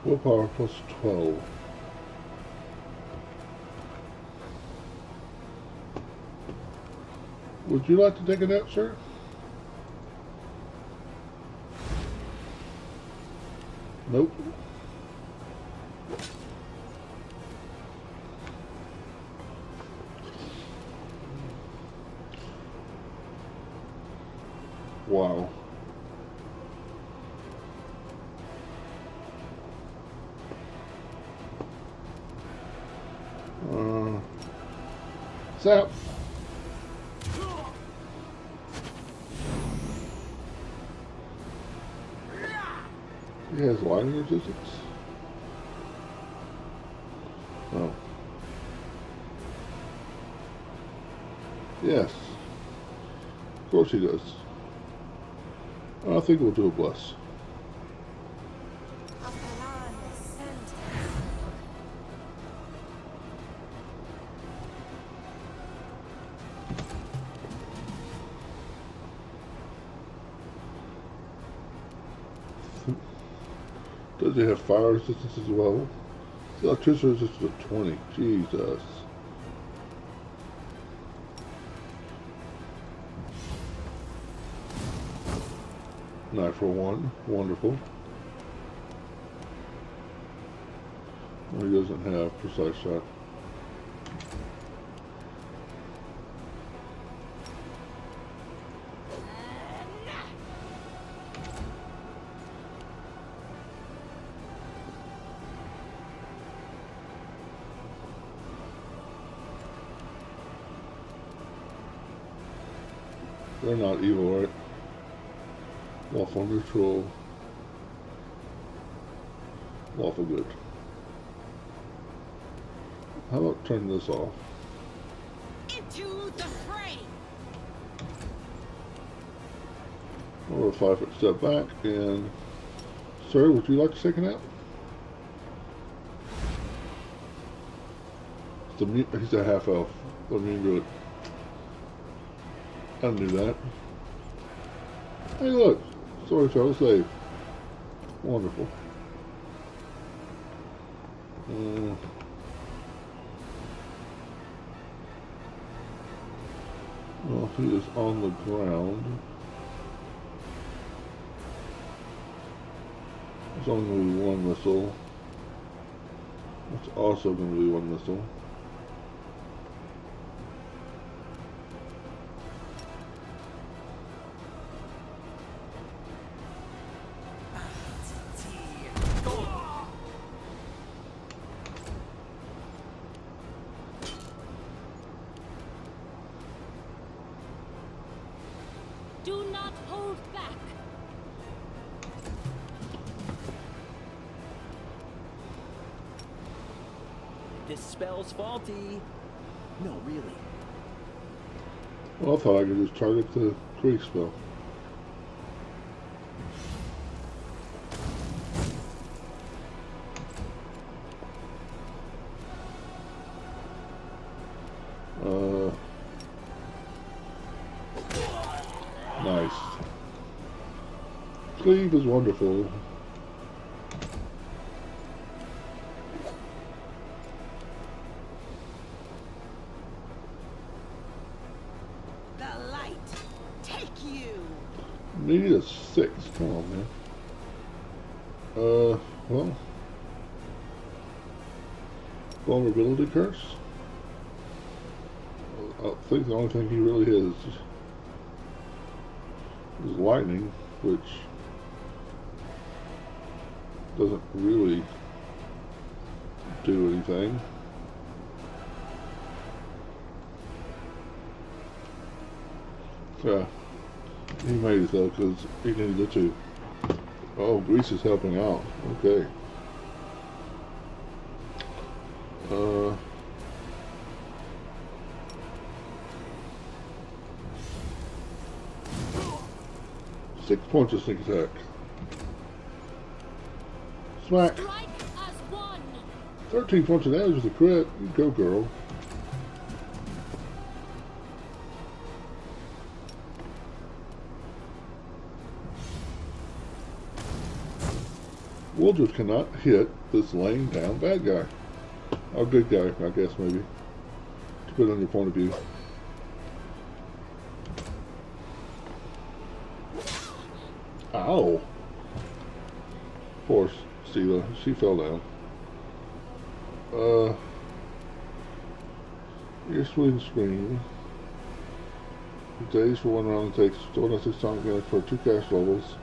Willpower plus 12. Would you like to take a nap, sir? Nope. Wow. Zap. He has lightning resistance. Oh. Yes. Of course he does. I think we'll do a bless. Does he have fire resistance as well? Electricity resistance of 20. Jesus. Knife for 1. Wonderful. Well, he doesn't have precise shot. They're not evil, right? Lawful neutral. Lawful good. How about turn this off? Into the fray! Or a 5-foot step back and... Sir, would you like to take a nap? He's a half elf. Let me do it. I knew that. Hey look! Storyteller saved. Wonderful. Well, he is on the ground. There's only going to be one missile. That's also going to be one missile. Do not hold back. This spell's faulty. No, really. Well, I thought I could just target the Creek spell. Nice. Cleave is wonderful. The light, take you! Need a 6. Come on, man. Well. Vulnerability curse? I think the only thing he really is lightning, which doesn't really do anything. Yeah, he made it though because he needed to. Oh, Grease is helping out. Okay. 6 points of sneak attack. Smack. Strike as one. 13 points of damage with a crit. You go, girl. Wildred cannot hit this laying down bad guy. Or good guy, I guess, maybe. Depending on your point of view. Ow! Poor Stila. She fell down. Ear Swing Scream. Days for 1 round and takes 206 time damage for 2 cast levels.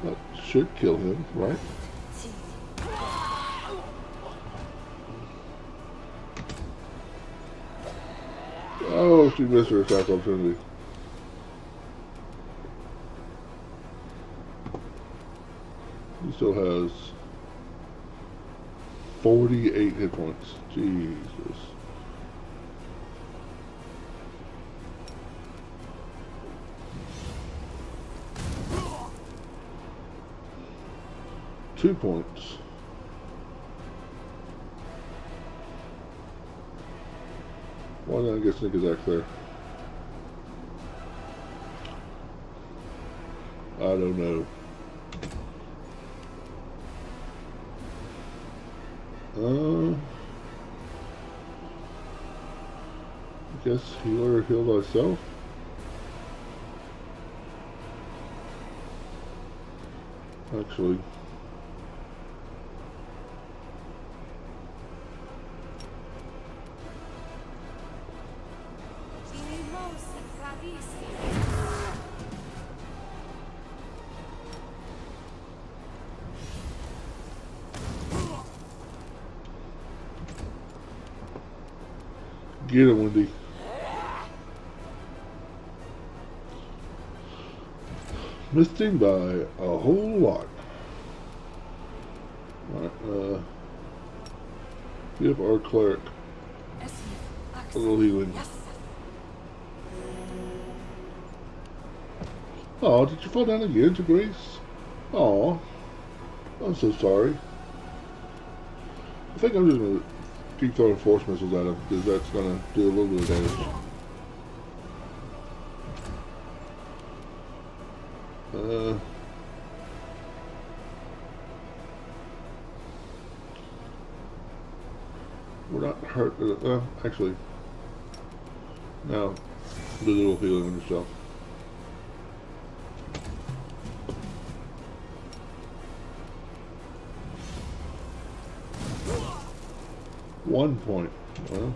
That should kill him, right? Oh, she missed her attack opportunity. He still has 48 hit points. Jesus. Two points. Why did I get sneak attack there? I don't know. I guess healer, heal thyself. Actually, get it, Wendy. Missed him by a whole lot. Alright, give our cleric a little healing. Oh, did you fall down again to Greece? Oh, I'm so sorry. I think I'm just going to keep throwing force missiles at him because that's going to do a little bit of damage. We're not hurt. Actually, now do a little healing on yourself. One point. Well,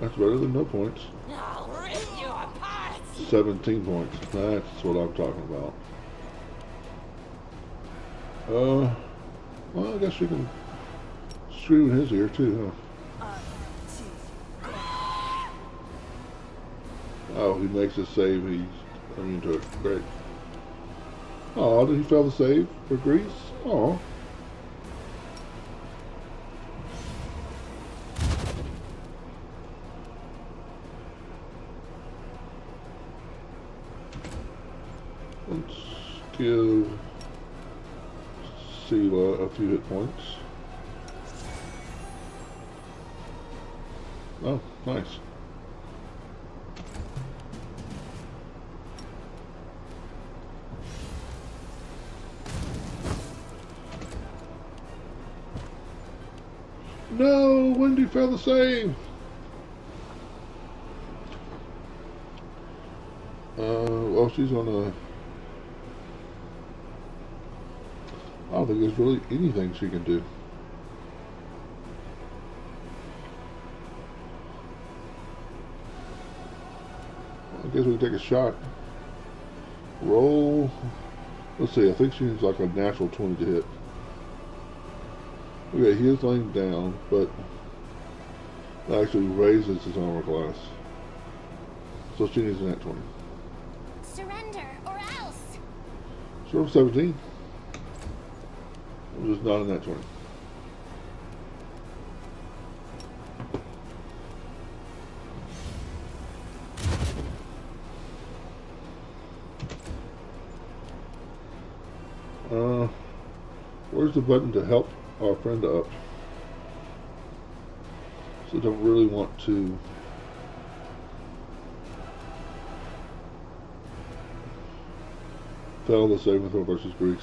that's better than no points. I'll rip you apart. 17 points. That's what I'm talking about. Well, I guess we can screw in his ear too, huh? Oh, he makes a save. He's immune to it. Great. Oh, did he fail the save for Greece? Oh. Let's give Sela a few hit points. Oh, nice. No, Wendy failed the save. Well, she's on a... I don't think there's really anything she can do. I guess we can take a shot. Roll. Let's see, I think she needs like a natural 20 to hit. Okay, he is laying down, but that actually raises his armor class. So she needs a nat 20. Surrender, or else! Sure, 17. It was not a nat 20. Where's the button to help our friend up? So I don't really want to fail the saving throw versus Greece.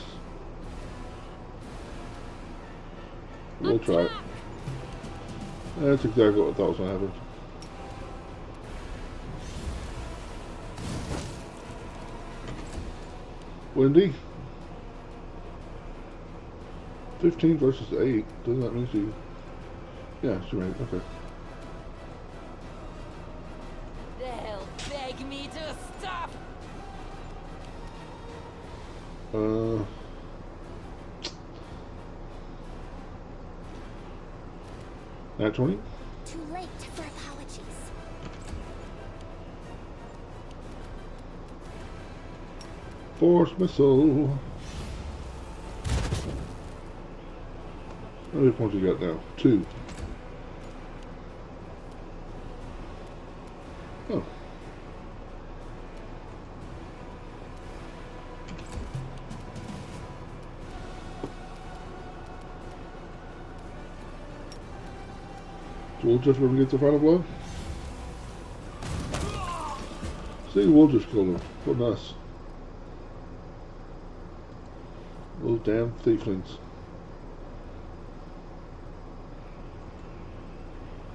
We'll try it. That's exactly what I thought was going to happen. Wendy? 15 versus 8. Doesn't that mean she... Yeah, she ran. Okay. They'll beg me to stop. Nat 20? Too late for apologies. Force missile. How many points you got now? 2. Oh. So we'll just get the final blow. See, we'll just kill him. What nice. Those damn thieflings.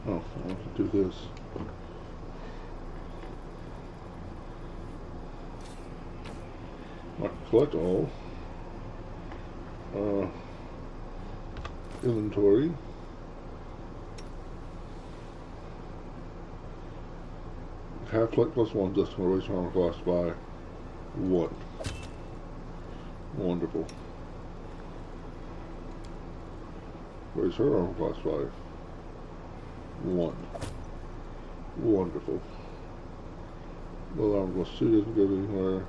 Oh, I have to do this. Right, collect all. Inventory. Half collect +1, just gonna raise armor class by 1. Wonderful. Raise her armor class by 1. Wonderful. Well, armor class 2 doesn't go anywhere.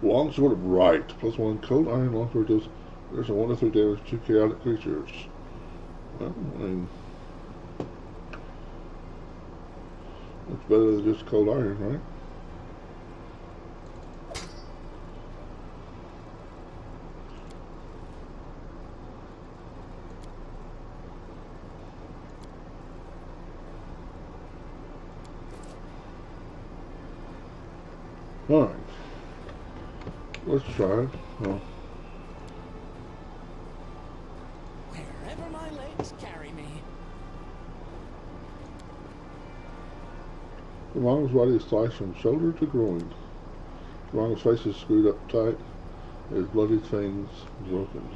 Longsword of Right. +1 cold iron longsword does. There's a 1 to 3 damage to chaotic creatures. Well, I mean, it's better than just cold iron, right? Alright. Let's try it. Well, Wherever my legs carry me. the mongo's body is sliced from shoulder to groin. The mongo's face is screwed up tight. His bloody fangs broken.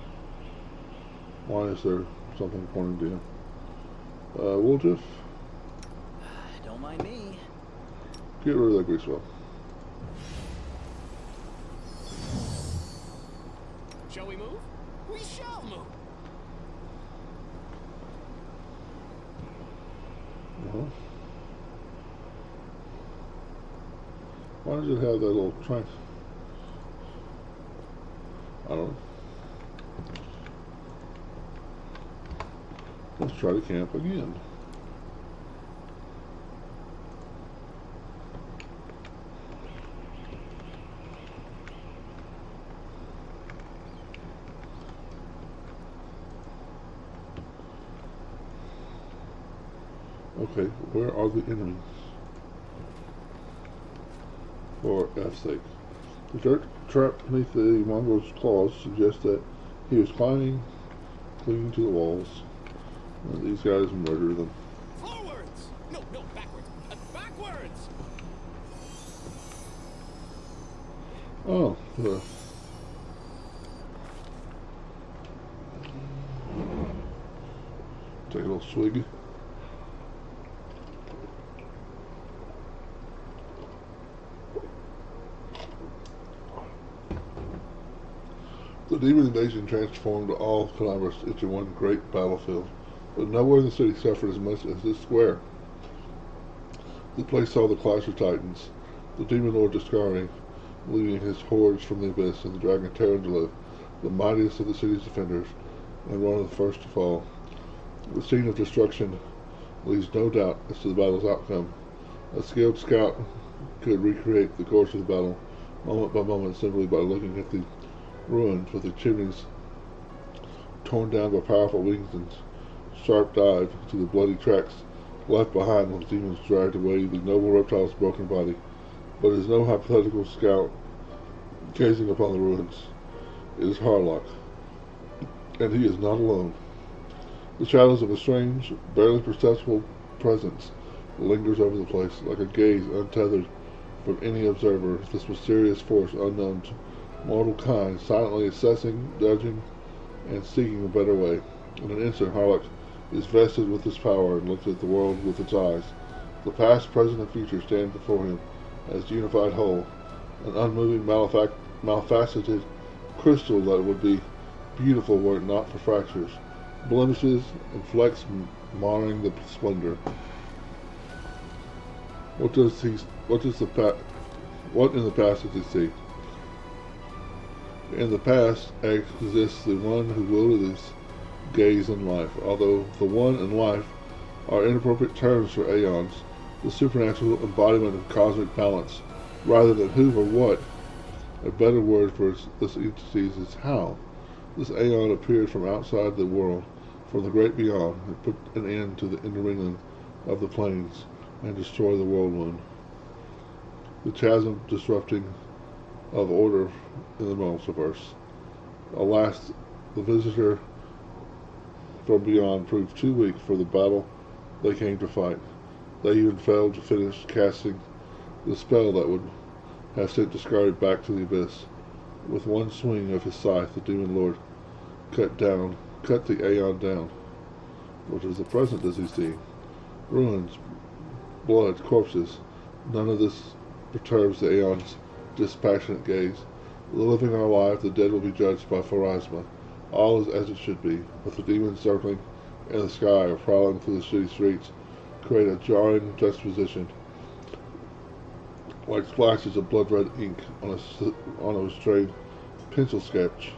Why is there something pointing to him? Wooltiff, Don't mind me. get rid of that grease well. Shall we move? We shall move. Why does it have that little trunk? I don't know. Let's try to camp again. Okay, where are the enemies? For F's sake. The dirt trap beneath the mongo's claws suggests that he was clinging to the walls. And these guys murder them. Forwards! No, backwards. Backwards! Oh, take a little swig. The demon invasion transformed all Columbus into one great battlefield, but nowhere in the city suffered as much as this square. The place saw the clash of titans, the demon lord Discari leading his hordes from the abyss, and the dragon Tarantula, the mightiest of the city's defenders, and one of the first to fall. The scene of destruction leaves no doubt as to the battle's outcome. A skilled scout could recreate the course of the battle, moment by moment, simply by looking at the ruins with the chimneys torn down by powerful wings and sharp dive to the bloody tracks left behind when the demons dragged away the noble reptile's broken body. But it is no hypothetical scout gazing upon the ruins. It is Harlock, and he is not alone. The shadows of a strange, barely perceptible presence lingers over the place, like a gaze untethered from any observer. This mysterious force unknown to mortal kind, silently assessing, judging, and seeking a better way. In an instant, Harlock is vested with this power and looks at the world with its eyes. The past, present, and future stand before him as unified whole, an unmoving, malfaceted crystal that would be beautiful were it not for fractures, blemishes, and flecks marring the splendor. What in the past does he see? In the past exists the one who wielded his gaze in life. Although the one and life are inappropriate terms for aeons, the supernatural embodiment of cosmic balance, rather than who or what, a better word for this entity is how. This aeon appeared from outside the world, from the great beyond, and put an end to the intermingling of the planes, and destroy the whirlwind. The chasm disrupting of order in the multiverse. Alas, the visitor from beyond proved too weak for the battle they came to fight. They even failed to finish casting the spell that would have sent Discarded back to the abyss. With one swing of his scythe, the Demon Lord cut the Aeon down. What is the present does he see? Ruins, blood, corpses. None of this perturbs the Aeon's dispassionate gaze. The living are alive, the dead will be judged by Pharasma. All is as it should be, but the demons circling in the sky or prowling through the city streets create a jarring juxtaposition, like splashes of blood-red ink on a restrained pencil sketch.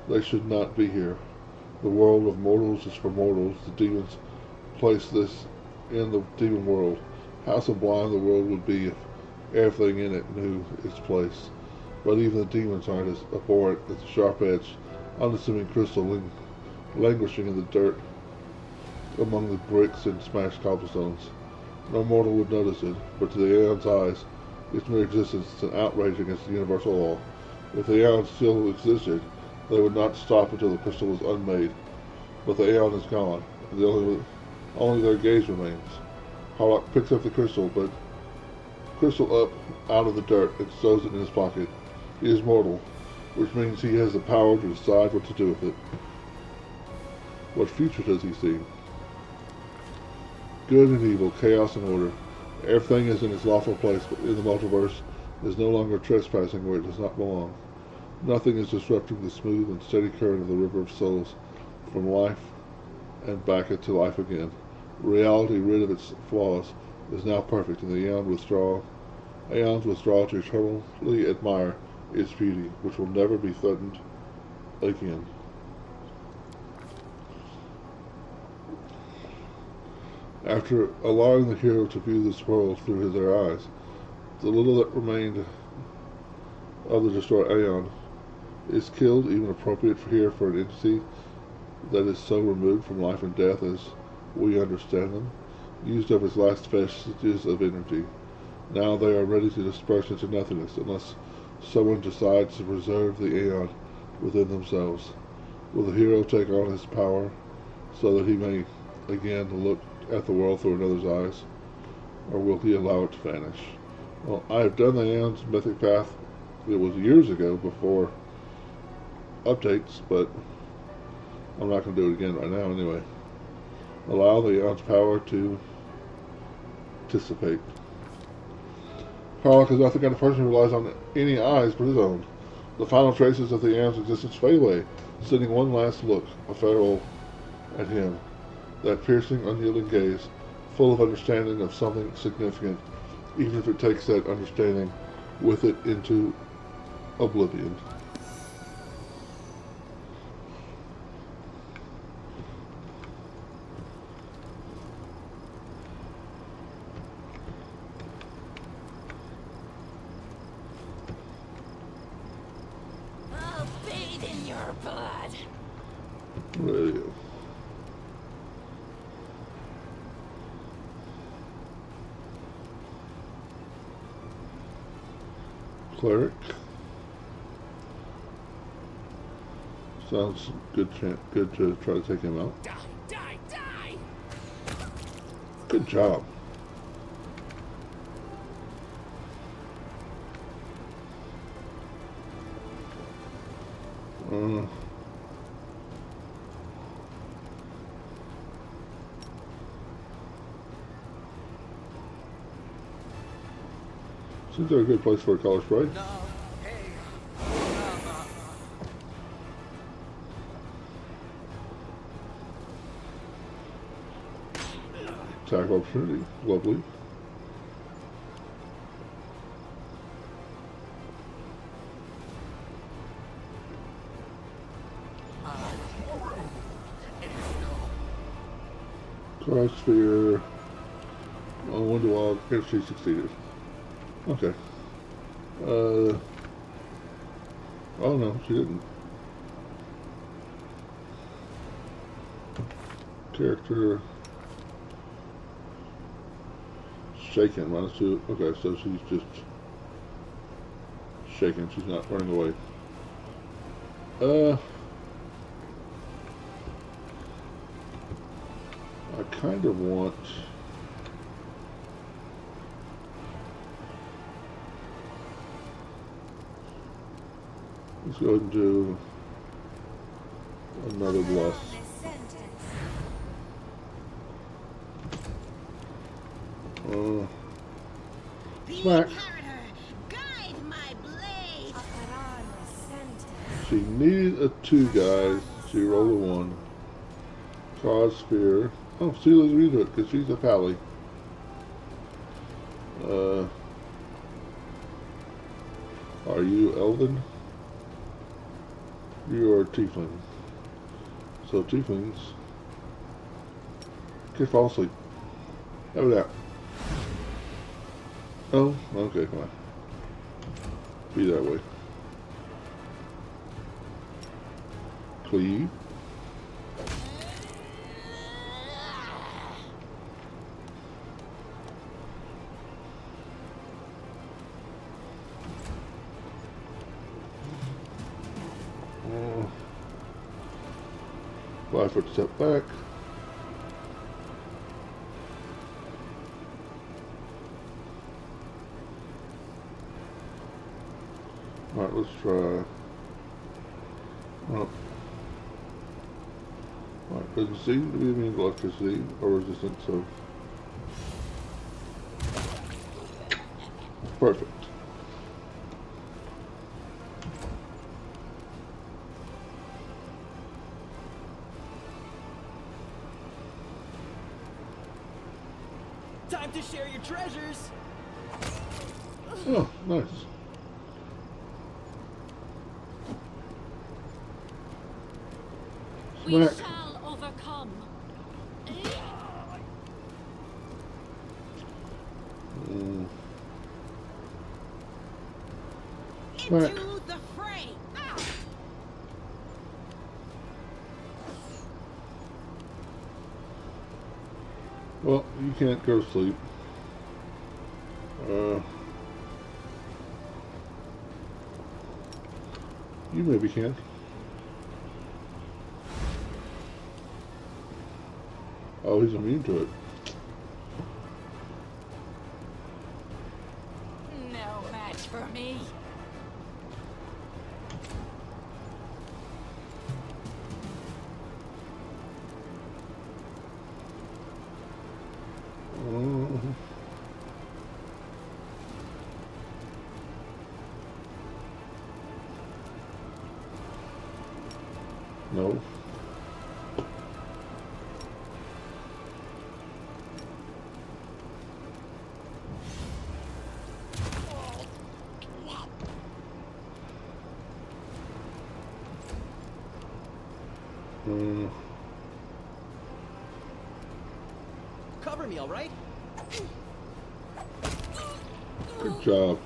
They should not be here. The world of mortals is for mortals. The demons place this in the demon world. How sublime the world would be if everything in it knew its place. But even the demons aren't as abhorrent as the sharp-edged, unassuming crystal languishing in the dirt among the bricks and smashed cobblestones. No mortal would notice it, but to the Aeon's eyes, its mere existence is an outrage against the universal law. If the Aeon still existed, they would not stop until the crystal was unmade. But the Aeon is gone, and only their gaze remains. Harlock picks up the crystal up out of the dirt and stows it in his pocket. He is mortal, which means he has the power to decide what to do with it. What future does he see? Good and evil, chaos and order. Everything is in its lawful place, but in the multiverse is no longer trespassing where it does not belong. Nothing is disrupting the smooth and steady current of the river of souls from life and back into life again. Reality, rid of its flaws, is now perfect, and the aeons withdraw to eternally admire its beauty, which will never be threatened again. After allowing the hero to view this world through their eyes, the little that remained of the destroyed Aeon is killed, even appropriate here for an entity that is so removed from life and death as we understand them, used up its last vestiges of energy. Now they are ready to disperse into nothingness unless someone decides to preserve the Aeon within themselves. Will the hero take on his power so that he may again look at the world through another's eyes, or will he allow it to vanish? Well, I have done the Aeon's mythic path. It was years ago before updates, but I'm not going to do it again right now anyway. Allow the Aeon's power to dissipate. Harlock is not the kind of person who relies on any eyes but his own. The final traces of the Aeon's existence fade away, sending one last look, a farewell, at him. That piercing, unyielding gaze, full of understanding of something significant, even if it takes that understanding with it into oblivion. I'll bathe in your blood. Radio. Cleric. Sounds good. Good to try to take him out. Die, die, die! Good job. Seems like a good place for a color spray. No, hey. Attack opportunity. Lovely. Cross sphere. On one to wild, if she succeeded. Okay. Oh no, she didn't. Character shaken -2. Okay, so she's just shaking. She's not running away. I kind of want... Let's go ahead and do another bless. Smack. Guide my blade. She needed a 2, guys. She rolled a 1. Cause Spear. Oh, Sela's redo it because she's a pally. Are you Elven? You are a tiefling. So tieflings can fall asleep. How about that? Oh, okay, fine. Be that way. Cleave. Oh. 5-foot step back. Alright, let's try. Oh. Alright, doesn't seem to be immune to electricity or resistance, so. Perfect. Time to share your treasures. Oh, nice. We Smack. shall overcome. Smack. Into the fray. Well, you can't go to sleep. You maybe can. Oh, he's immune to it. No match for me. No. Cover me, all right? Good job.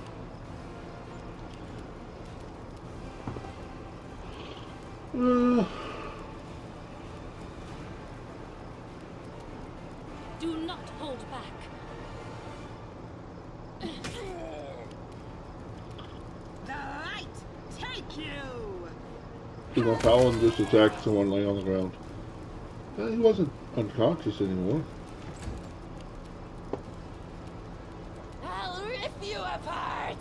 Do not hold back. The light take you. You know, Fallon just attacked someone laying on the ground. He wasn't unconscious anymore. I'll rip you apart.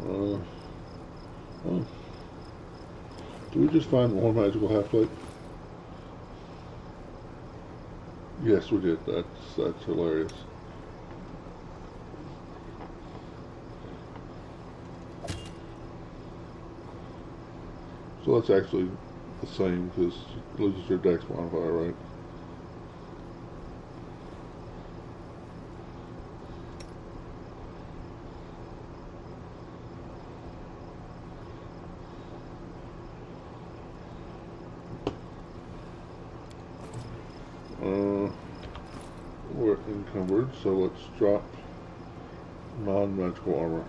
Oh. Did we just find more magical half-plate? Yes, we did. That's hilarious. So that's actually the same because it loses your dex modifier, right? We're encumbered, so let's drop non-magical armor.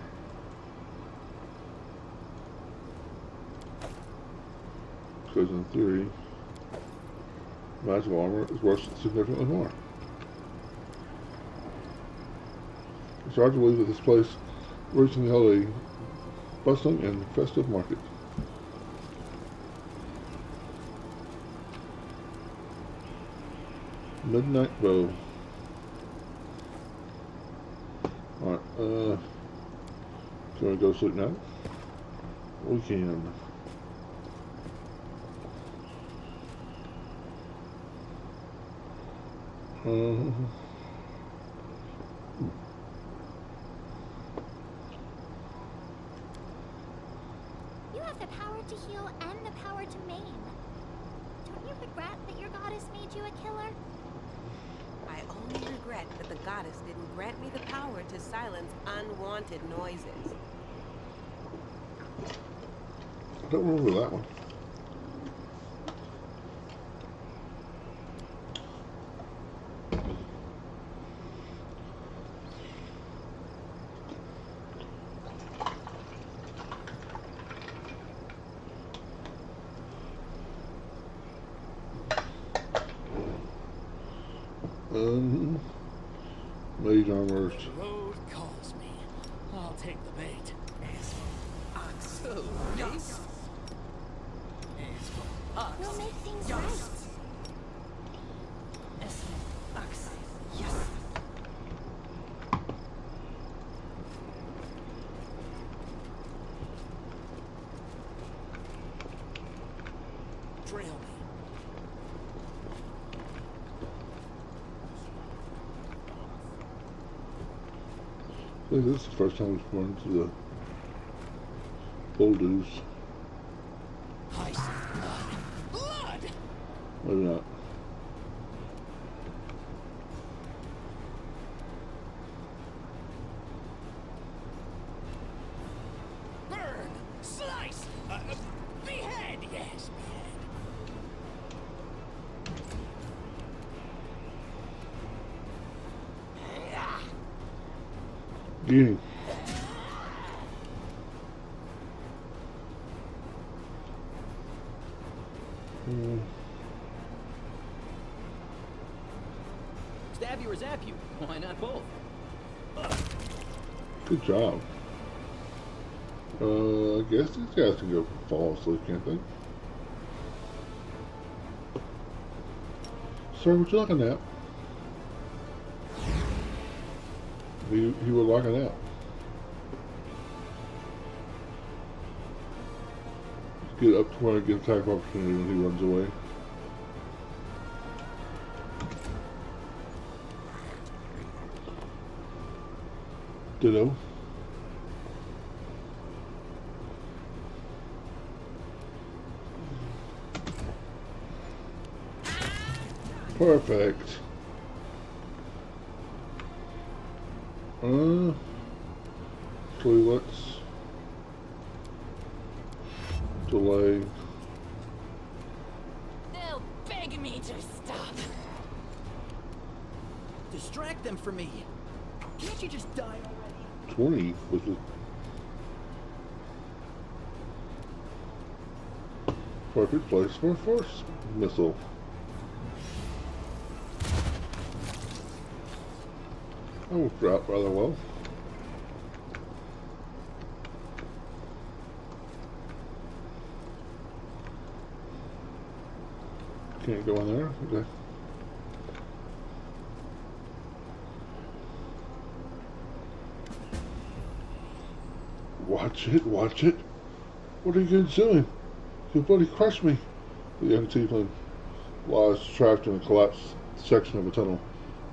Because in theory, magical armor is worth significantly more. It's hard to believe that this place originally held a bustling and festive market. Midnight Bow. Alright, can we go to sleep now? We can. You have the power to heal and the power to maim. Don't you regret that your goddess made you a killer? I only regret that the goddess didn't grant me the power to silence unwanted noises. I don't remember that one. Mage armors. The road calls me. I'll take the bait. So, nice. We'll make things right. Yes. Trail me. I think this is the first time we've run into the boulders. I see blood. Blood! Maybe not. Burn! Slice! Behead! Yes, behead. Getting. Stab you or zap you? Why not both? Good job. I guess these guys can go fall asleep, can't they? Sir, would you like a nap? He would like a nap. Get up to where I get attack opportunity when he runs away. Ditto. Perfect. Toilets. Delay. They'll beg me to stop. Distract them for me. Can't you just die already? 20 was the perfect place for a force missile. That worked out rather well. Can't go in there. Okay. Watch it, watch it. What are you guys doing? You bloody crushed me. The young tiefling lies trapped in a collapsed section of a tunnel.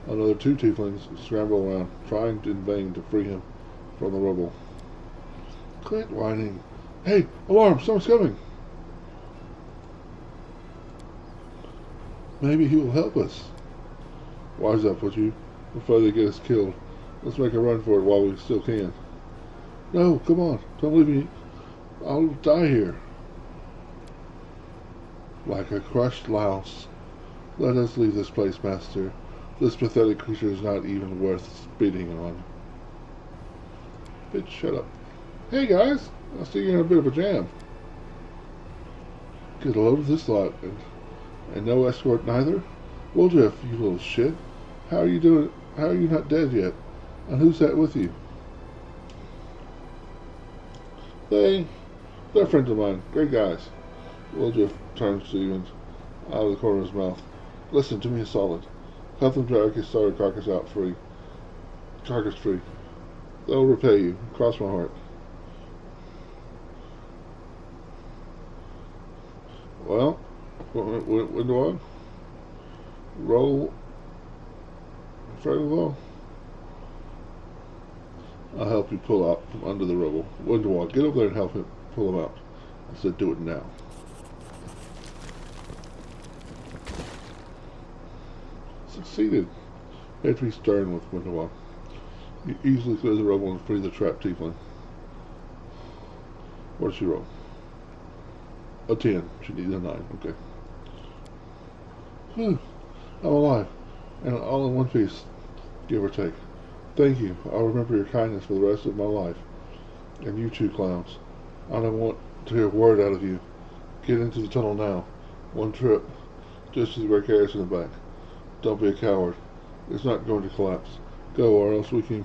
Another two tieflings scramble around, trying in vain to free him from the rubble. Quit whining. Hey, alarm, someone's coming. Maybe he will help us. Wise up, would you? Before they get us killed. Let's make a run for it while we still can. No, come on. Don't leave me. I'll die here. Like a crushed louse. Let us leave this place, master. This pathetic creature is not even worth spitting on. Bitch, shut up. Hey guys, I see you're in a bit of a jam. Get a load of this lot, and no escort neither? Woodruff, you little shit. How are you doing? How are you not dead yet? And who's that with you? They're friends of mine. Great guys. Woodruff turned to Stevens out of the corner of his mouth. Listen to me is solid. Help them drag his started carcass out free. Carcass free. They'll repay you. Cross my heart. Well, when do I roll fairly well? I'll help you pull out from under the rubble. Windwall, get over there and help him pull him out. I said do it now. Succeeded. Had to be stern with Windwall. You easily clear the rubble and free the trapped tiefling. What did she roll? A 10. She needs a 9. Okay. Whew. I'm alive. And all in one piece. Give or take. Thank you. I'll remember your kindness for the rest of my life. And you two clowns. I don't want to hear a word out of you. Get into the tunnel now. One trip. Just to the Great Harris in the back. Don't be a coward. It's not going to collapse. Go, or else we came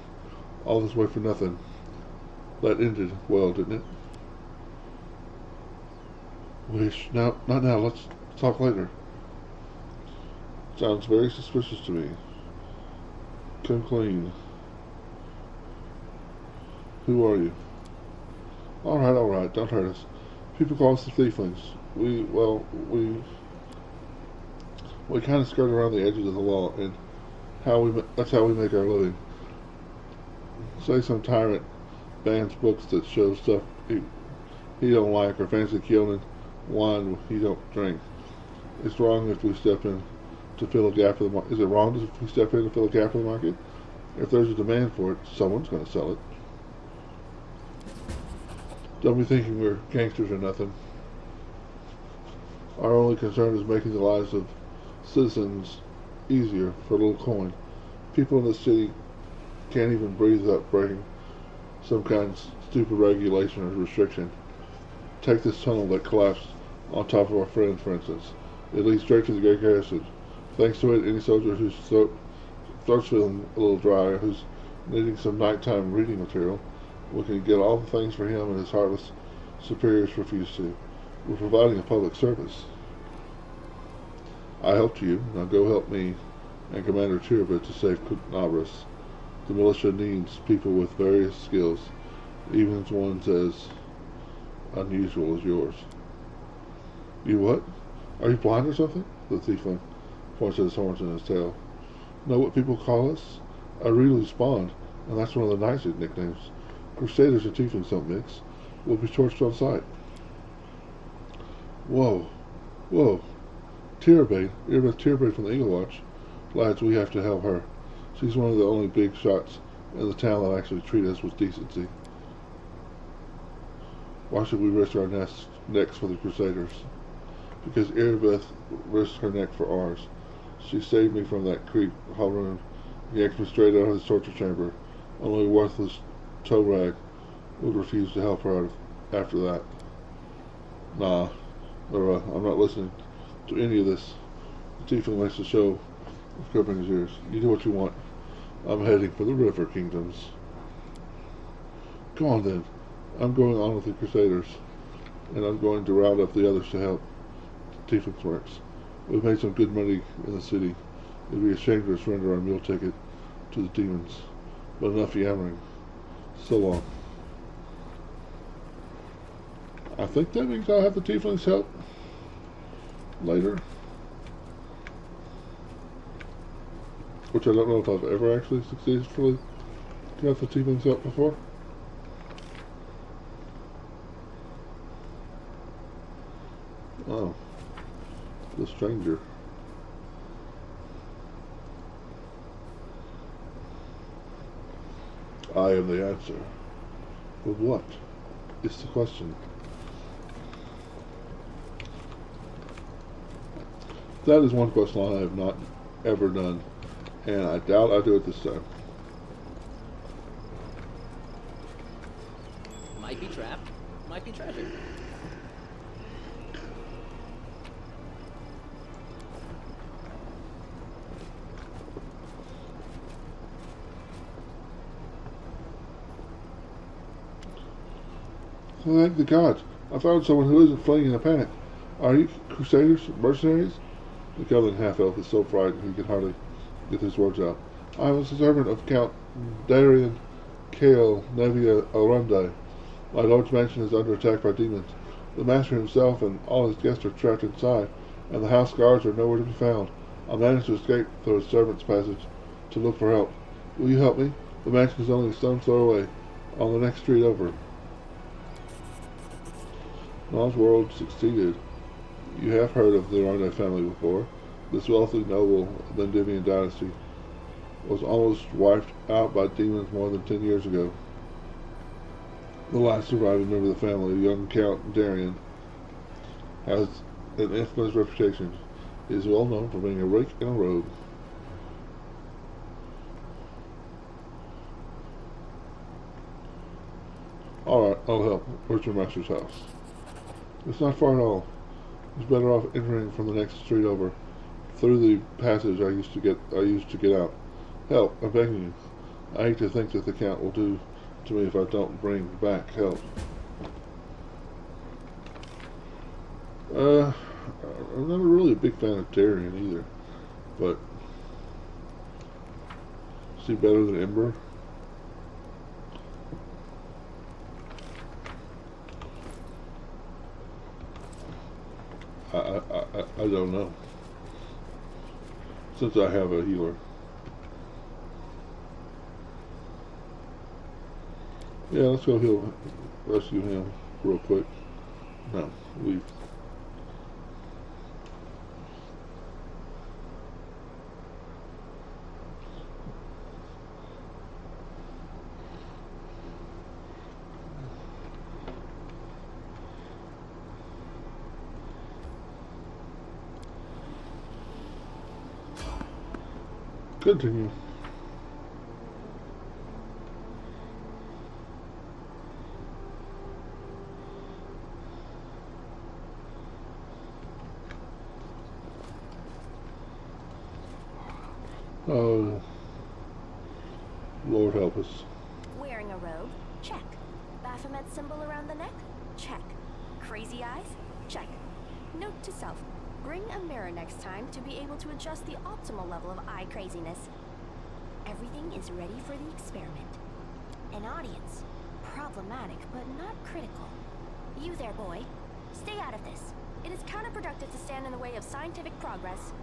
all this way for nothing. That ended well, didn't it? Wish. Now, not now. Let's talk later. Sounds very suspicious to me. Come clean. Who are you? Alright. Don't hurt us. People call us the Thieflings. We kind of skirt around the edges of the law, and that's how we make our living. Say some tyrant bans books that show stuff he don't like, or fancy killing wine he don't drink. It's wrong if we step in to fill a gap in the market. Is it wrong if we step in to fill a gap in the market? If there's a demand for it, someone's going to sell it. Don't be thinking we're gangsters or nothing. Our only concern is making the lives of citizens easier for a little coin. People in the city can't even breathe without breaking some kind of stupid regulation or restriction. Take this tunnel that collapsed on top of our friends, for instance. It leads straight to the Great Garrison. Thanks to it, any soldier whose throat's feeling a little dry, or who's needing some nighttime reading material, we can get all the things for him and his heartless superiors refuse to. We're providing a public service. I helped you. Now go help me and Commander Tirabit to save Nabras. The militia needs people with various skills, even ones as unusual as yours. You what? Are you blind or something? The tiefling points at his horns and his tail. Know what people call us? I really spawned, and that's one of the nicest nicknames. Crusaders and tieflings don't mix. We'll be torched on sight. Whoa. Tirabit from the Eagle Watch. Lads, we have to help her. She's one of the only big shots in the town that actually treat us with decency. Why should we risk our necks for the Crusaders? Because Erebeth risked her neck for ours. She saved me from that creep, Halroon, yanked me straight out of his torture chamber. Only a worthless toe rag would refuse to help her out after that. Nah, I'm not listening to any of this. The tiefling likes to show with gripping his ears. You do what you want. I'm heading for the River Kingdoms. Come on then. I'm going on with the Crusaders, and I'm going to round up the others to help the tieflings works. We've made some good money in the city. It'd be a shame to surrender our meal ticket to the demons. But enough yammering. So long. I think that means I'll have the tieflings help later. Which I don't know if I've ever actually successfully got the tieflings help before. Oh. The stranger. I am the answer. But what is the question? That is one quest line I have not ever done, and I doubt I'll do it this time. Might be trapped, might be treasure. Thank the gods. I found someone who isn't fleeing in a panic. Are you crusaders? Mercenaries? The Goblin half-elf is so frightened he can hardly get his words out. I am a servant of Count Darian Kale Nevia Arundi. My lord's mansion is under attack by demons. The master himself and all his guests are trapped inside, and the house guards are nowhere to be found. I managed to escape through a servant's passage to look for help. Will you help me? The mansion is only a stone's throw away, on the next street over. Nal's world succeeded. You have heard of the Arundi family before. This wealthy noble of the Endymion dynasty was almost wiped out by demons more than 10 years ago. The last surviving member of the family, young Count Darian, has an infamous reputation. He is well known for being a rake and a rogue. Alright, I'll help. Where's your master's house? It's not far at all. It's better off entering from the next street over, through the passage I used to get out. Help, I'm begging you. I hate to think that the Count will do to me if I don't bring back help. I'm not really a big fan of Darian either, but is he better than Ember? I don't know, since I have a healer. Yeah, let's go rescue him real quick. No, leave. Continue. Oh, Lord help us. Wearing a robe? Check. Baphomet symbol around the neck? Check. Crazy eyes? Check. Note to self. Bring a mirror next time to be able to adjust the optimal level of eye craziness. Everything is ready for the experiment. An audience. Problematic, but not critical. You there, boy. Stay out of this. It is counterproductive to stand in the way of scientific progress.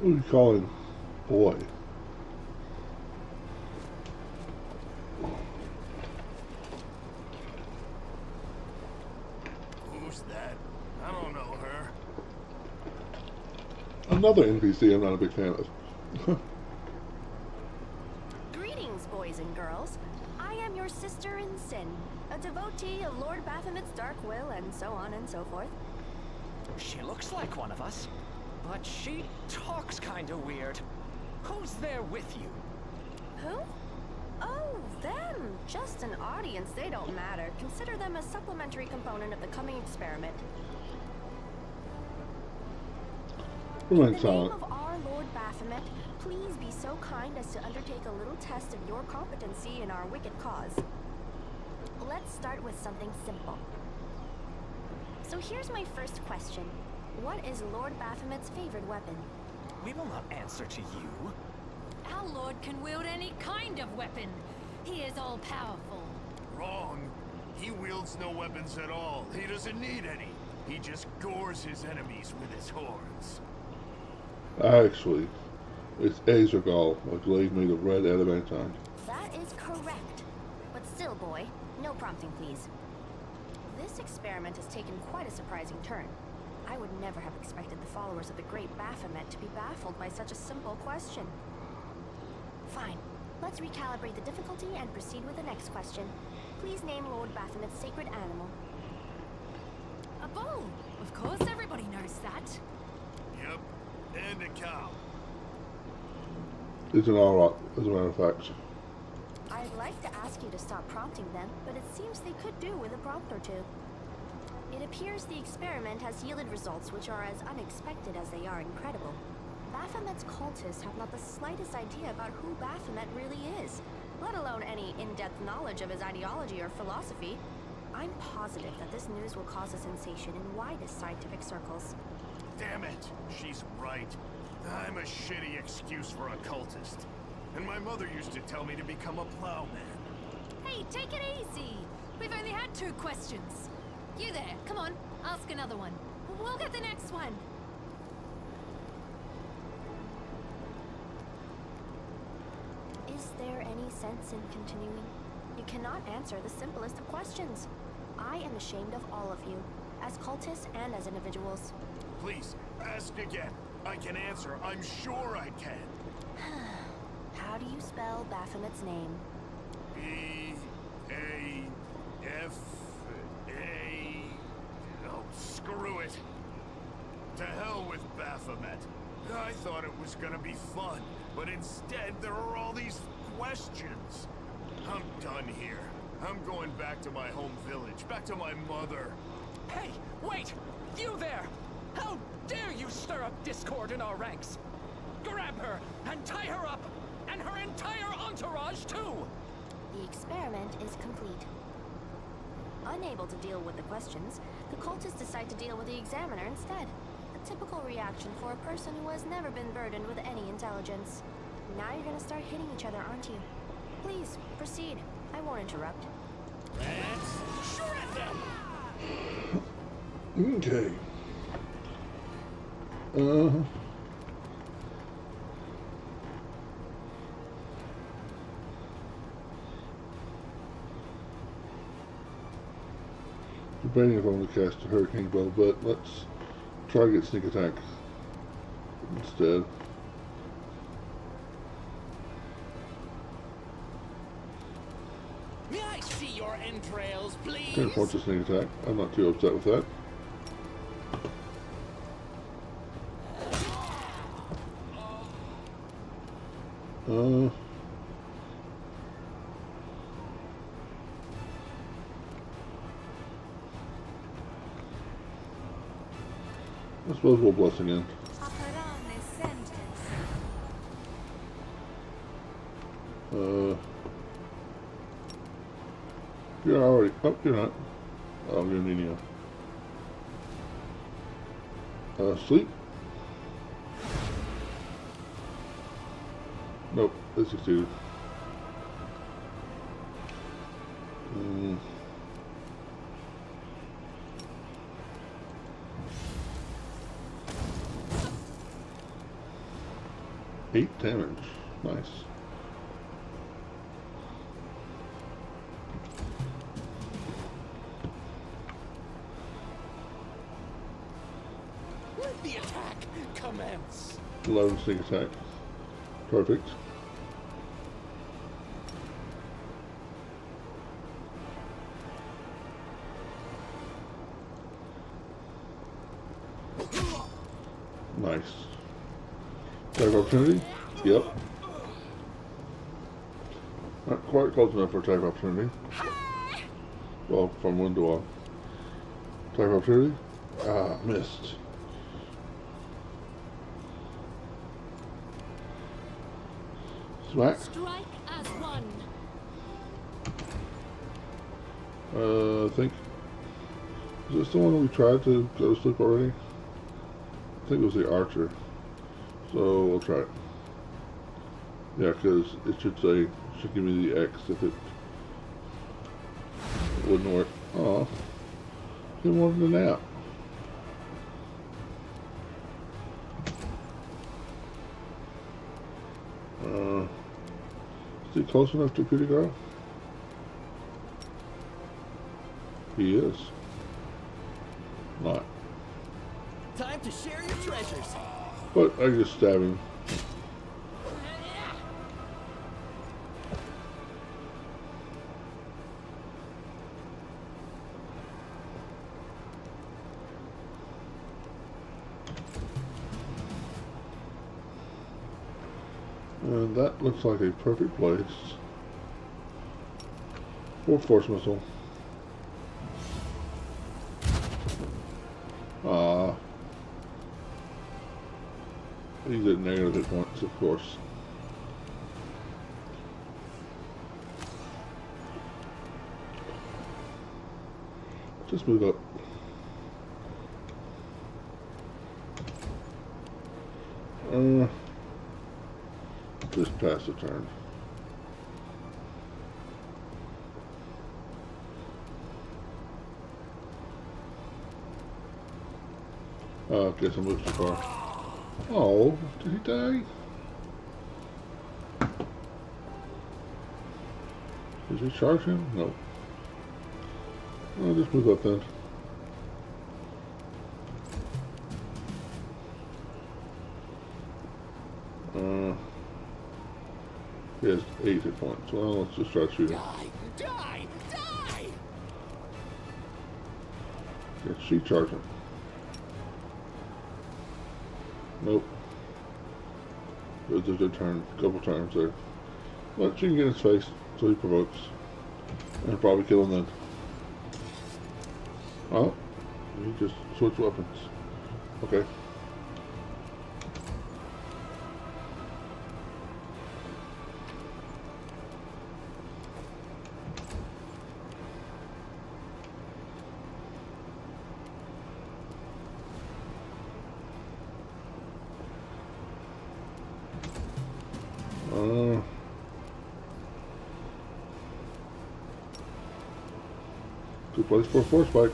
What are you calling boy? Who's that? I don't know her. Another NPC I'm not a big fan of. Greetings, boys and girls. I am your sister in sin, a devotee of Lord Baphomet's dark will, and so on and so forth. She looks like one of us, but she talks kinda weird. Who's there with you? Who? Oh, them. Just an audience. They don't matter. Consider them a supplementary component of the coming experiment. In the name Silent. of our Lord Baphomet, please be so kind as to undertake a little test of your competency in our wicked cause. Let's start with something simple. So here's my first question. What is Lord Baphomet's favorite weapon? We will not answer to you. Our lord can wield any kind of weapon. He is all-powerful. Wrong. He wields no weapons at all. He doesn't need any. He just gores his enemies with his horns. Actually, it's Azagal, a glaive made of red adamantine. That is correct. But still, boy, no prompting, please. This experiment has taken quite a surprising turn. I would never have expected the followers of the great Baphomet to be baffled by such a simple question. Fine. Let's recalibrate the difficulty and proceed with the next question. Please name Lord Baphomet's sacred animal. A bull! Of course, everybody knows that. Yep. And a cow. It's an all as a matter of fact. I'd like to ask you to stop prompting them, but it seems they could do with a prompt or two. It appears the experiment has yielded results which are as unexpected as they are incredible. Baphomet's cultists have not the slightest idea about who Baphomet really is, let alone any in-depth knowledge of his ideology or philosophy. I'm positive that this news will cause a sensation in widest scientific circles. Damn it, she's right. I'm a shitty excuse for a cultist. And my mother used to tell me to become a plowman. Hey, take it easy. We've only had 2 questions. You there, come on, ask another one. We'll get the next one. Is there any sense in continuing? You cannot answer the simplest of questions. I am ashamed of all of you, as cultists and as individuals. Please, ask again. I can answer. I'm sure I can. How do you spell Baphomet's name? B-A-F-A... Oh, screw it. To hell with Baphomet. I thought it was gonna be fun, but instead there are all these questions. I'm done here. I'm going back to my home village, back to my mother. Hey, wait! You there! How dare you stir up discord in our ranks? Grab her and tie her up! And her entire entourage, too! The experiment is complete. Unable to deal with the questions, the cultists decide to deal with the examiner instead. A typical reaction for a person who has never been burdened with any intelligence. Now you're gonna start hitting each other, aren't you? Please, proceed. I won't interrupt. Let's shred them! Okay. Debating if I'm going to cast a Hurricane Bow, but let's try to get Sneak Attack instead. May I see your entrails, please? 10 points of Sneak Attack. I'm not too upset with that. I suppose we'll bless again. You're already. Oh, you're not. Oh, you're Nino. Sleep? Nope, they succeeded. Eight damage. Nice. Let the attack commence. 11 sneak attack. Perfect. Nice. Attack opportunity? Yep. Not quite close enough for attack opportunity. Well, from one to one. Attack opportunity? Ah, missed. Smack. Strike as one. I think. Is this the one that we tried to go to sleep already? I think it was the archer. So we'll try it. Yeah, because it should say, should give me the X if it wouldn't work. Oh, he wanted a nap. Is he close enough to Pretty Girl? He is. Not. Time to share your treasures. But I just stab him. And that looks like a perfect place for Force Missile. He's at negative hit points, of course. Just move up. Just pass the turn. Guess I moved too far. Oh, did he die? Did he charge him? No. I'll just move up then. He has 8 hit points. Well, let's just try shooting. Die! Die! Can she charge him? Nope. There's a good turn, couple turns there. But she can get in his face, so he provokes. And probably kill him then. Oh, he just switched weapons. Okay. Good place for a force spike.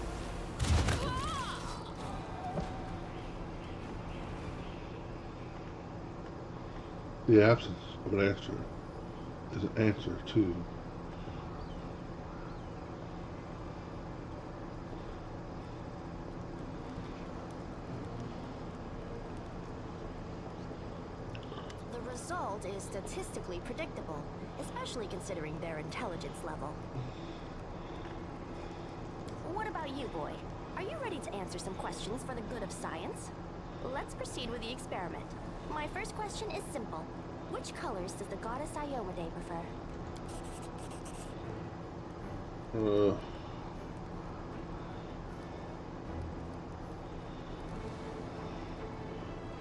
The absence of an answer is an answer too. The result is statistically predictable, especially considering their intelligence level. What about you, boy? Are you ready to answer some questions for the good of science? Let's proceed with the experiment. My first question is simple. Which colors does the goddess Iomade prefer?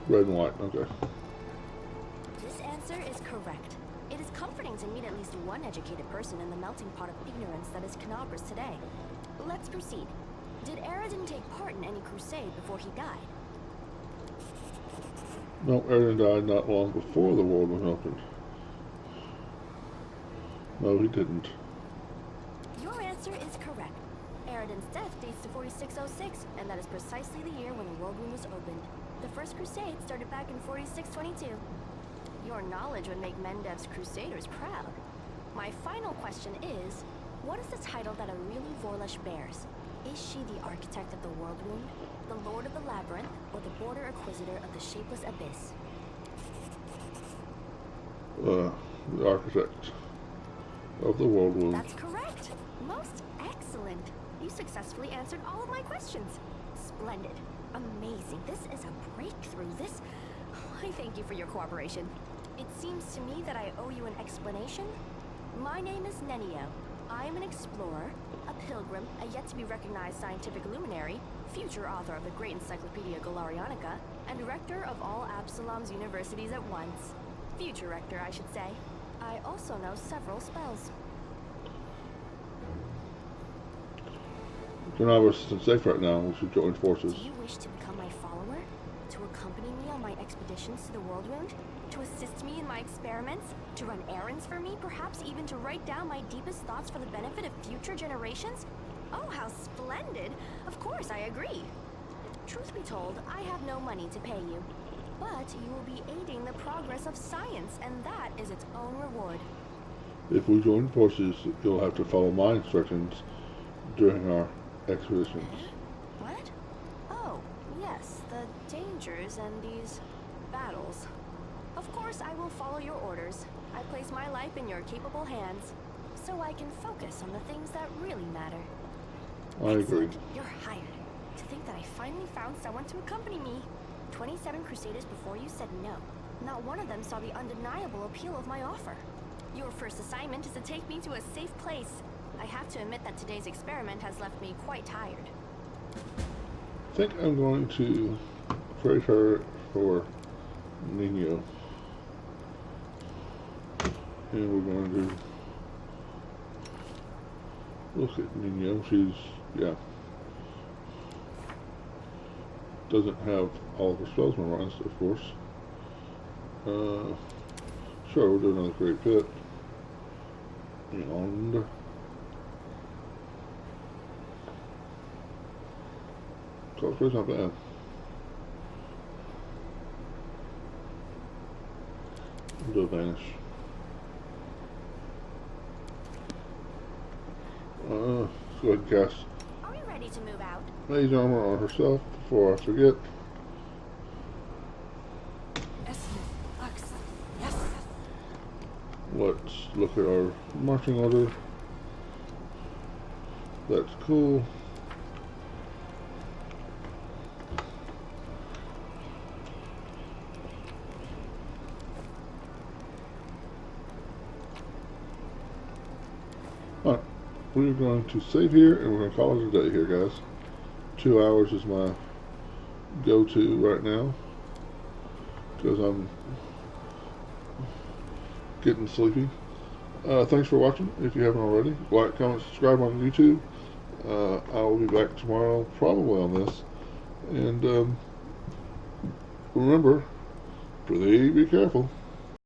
Red and white, okay. This answer is correct. It is comforting to meet at least one educated person in the melting pot of ignorance that is Knobras today. Let's proceed. Did Aradin take part in any crusade before he died? No, Aradin died not long before the world was opened. No, he didn't. Your answer is correct. Aradin's death dates to 4606, and that is precisely the year when the world room was opened. The first crusade started back in 4622. Your knowledge would make Mendev's crusaders proud. My final question is, what is the title that Aurelie Vorlash bears? Is she the architect of the world wound, the lord of the labyrinth, or the border inquisitor of the shapeless abyss? The architect of the world wound. That's correct. Most excellent. You successfully answered all of my questions. Splendid. Amazing. This is a breakthrough. I thank you for your cooperation. It seems to me that I owe you an explanation. My name is Nenio. I am an explorer, a pilgrim, a yet-to-be-recognized scientific luminary, future author of the great Encyclopedia Galarianica, and rector of all Absalom's universities at once. Future rector, I should say. I also know several spells. You're not resistant safe right now. We should join forces. Do you wish to become my follower? To accompany me on my expeditions to the world wound? To assist me in my experiments? To run errands for me? Perhaps even to write down my deepest thoughts for the benefit of future generations? Oh, how splendid! Of course, I agree. Truth be told, I have no money to pay you. But you will be aiding the progress of science, and that is its own reward. If we join forces, you'll have to follow my instructions during our expeditions. What? Oh, yes, the dangers and these battles. Of course, I will follow your orders. I place my life in your capable hands, so I can focus on the things that really matter. I agree. You're hired. To think that I finally found someone to accompany me. 27 crusaders before you said no. Not one of them saw the undeniable appeal of my offer. Your first assignment is to take me to a safe place. I have to admit that today's experiment has left me quite tired. I think I'm going to trade her for Nino. And we're going to look at Nino. She's, yeah. doesn't have all of her spells memorized, of course. Sure, we'll do another great pit. And cosplay's not bad. Do a vanish. Let's go ahead and cast Are we ready to move out? mage armor on herself before I forget. Let's look at our marching order. That's cool. Alright, we're going to save here and we're going to call it a day here, guys. 2 hours is my go-to right now because I'm getting sleepy. Thanks for watching. If you haven't already, like, comment, subscribe on YouTube. I will be back tomorrow, probably on this. And remember, be careful.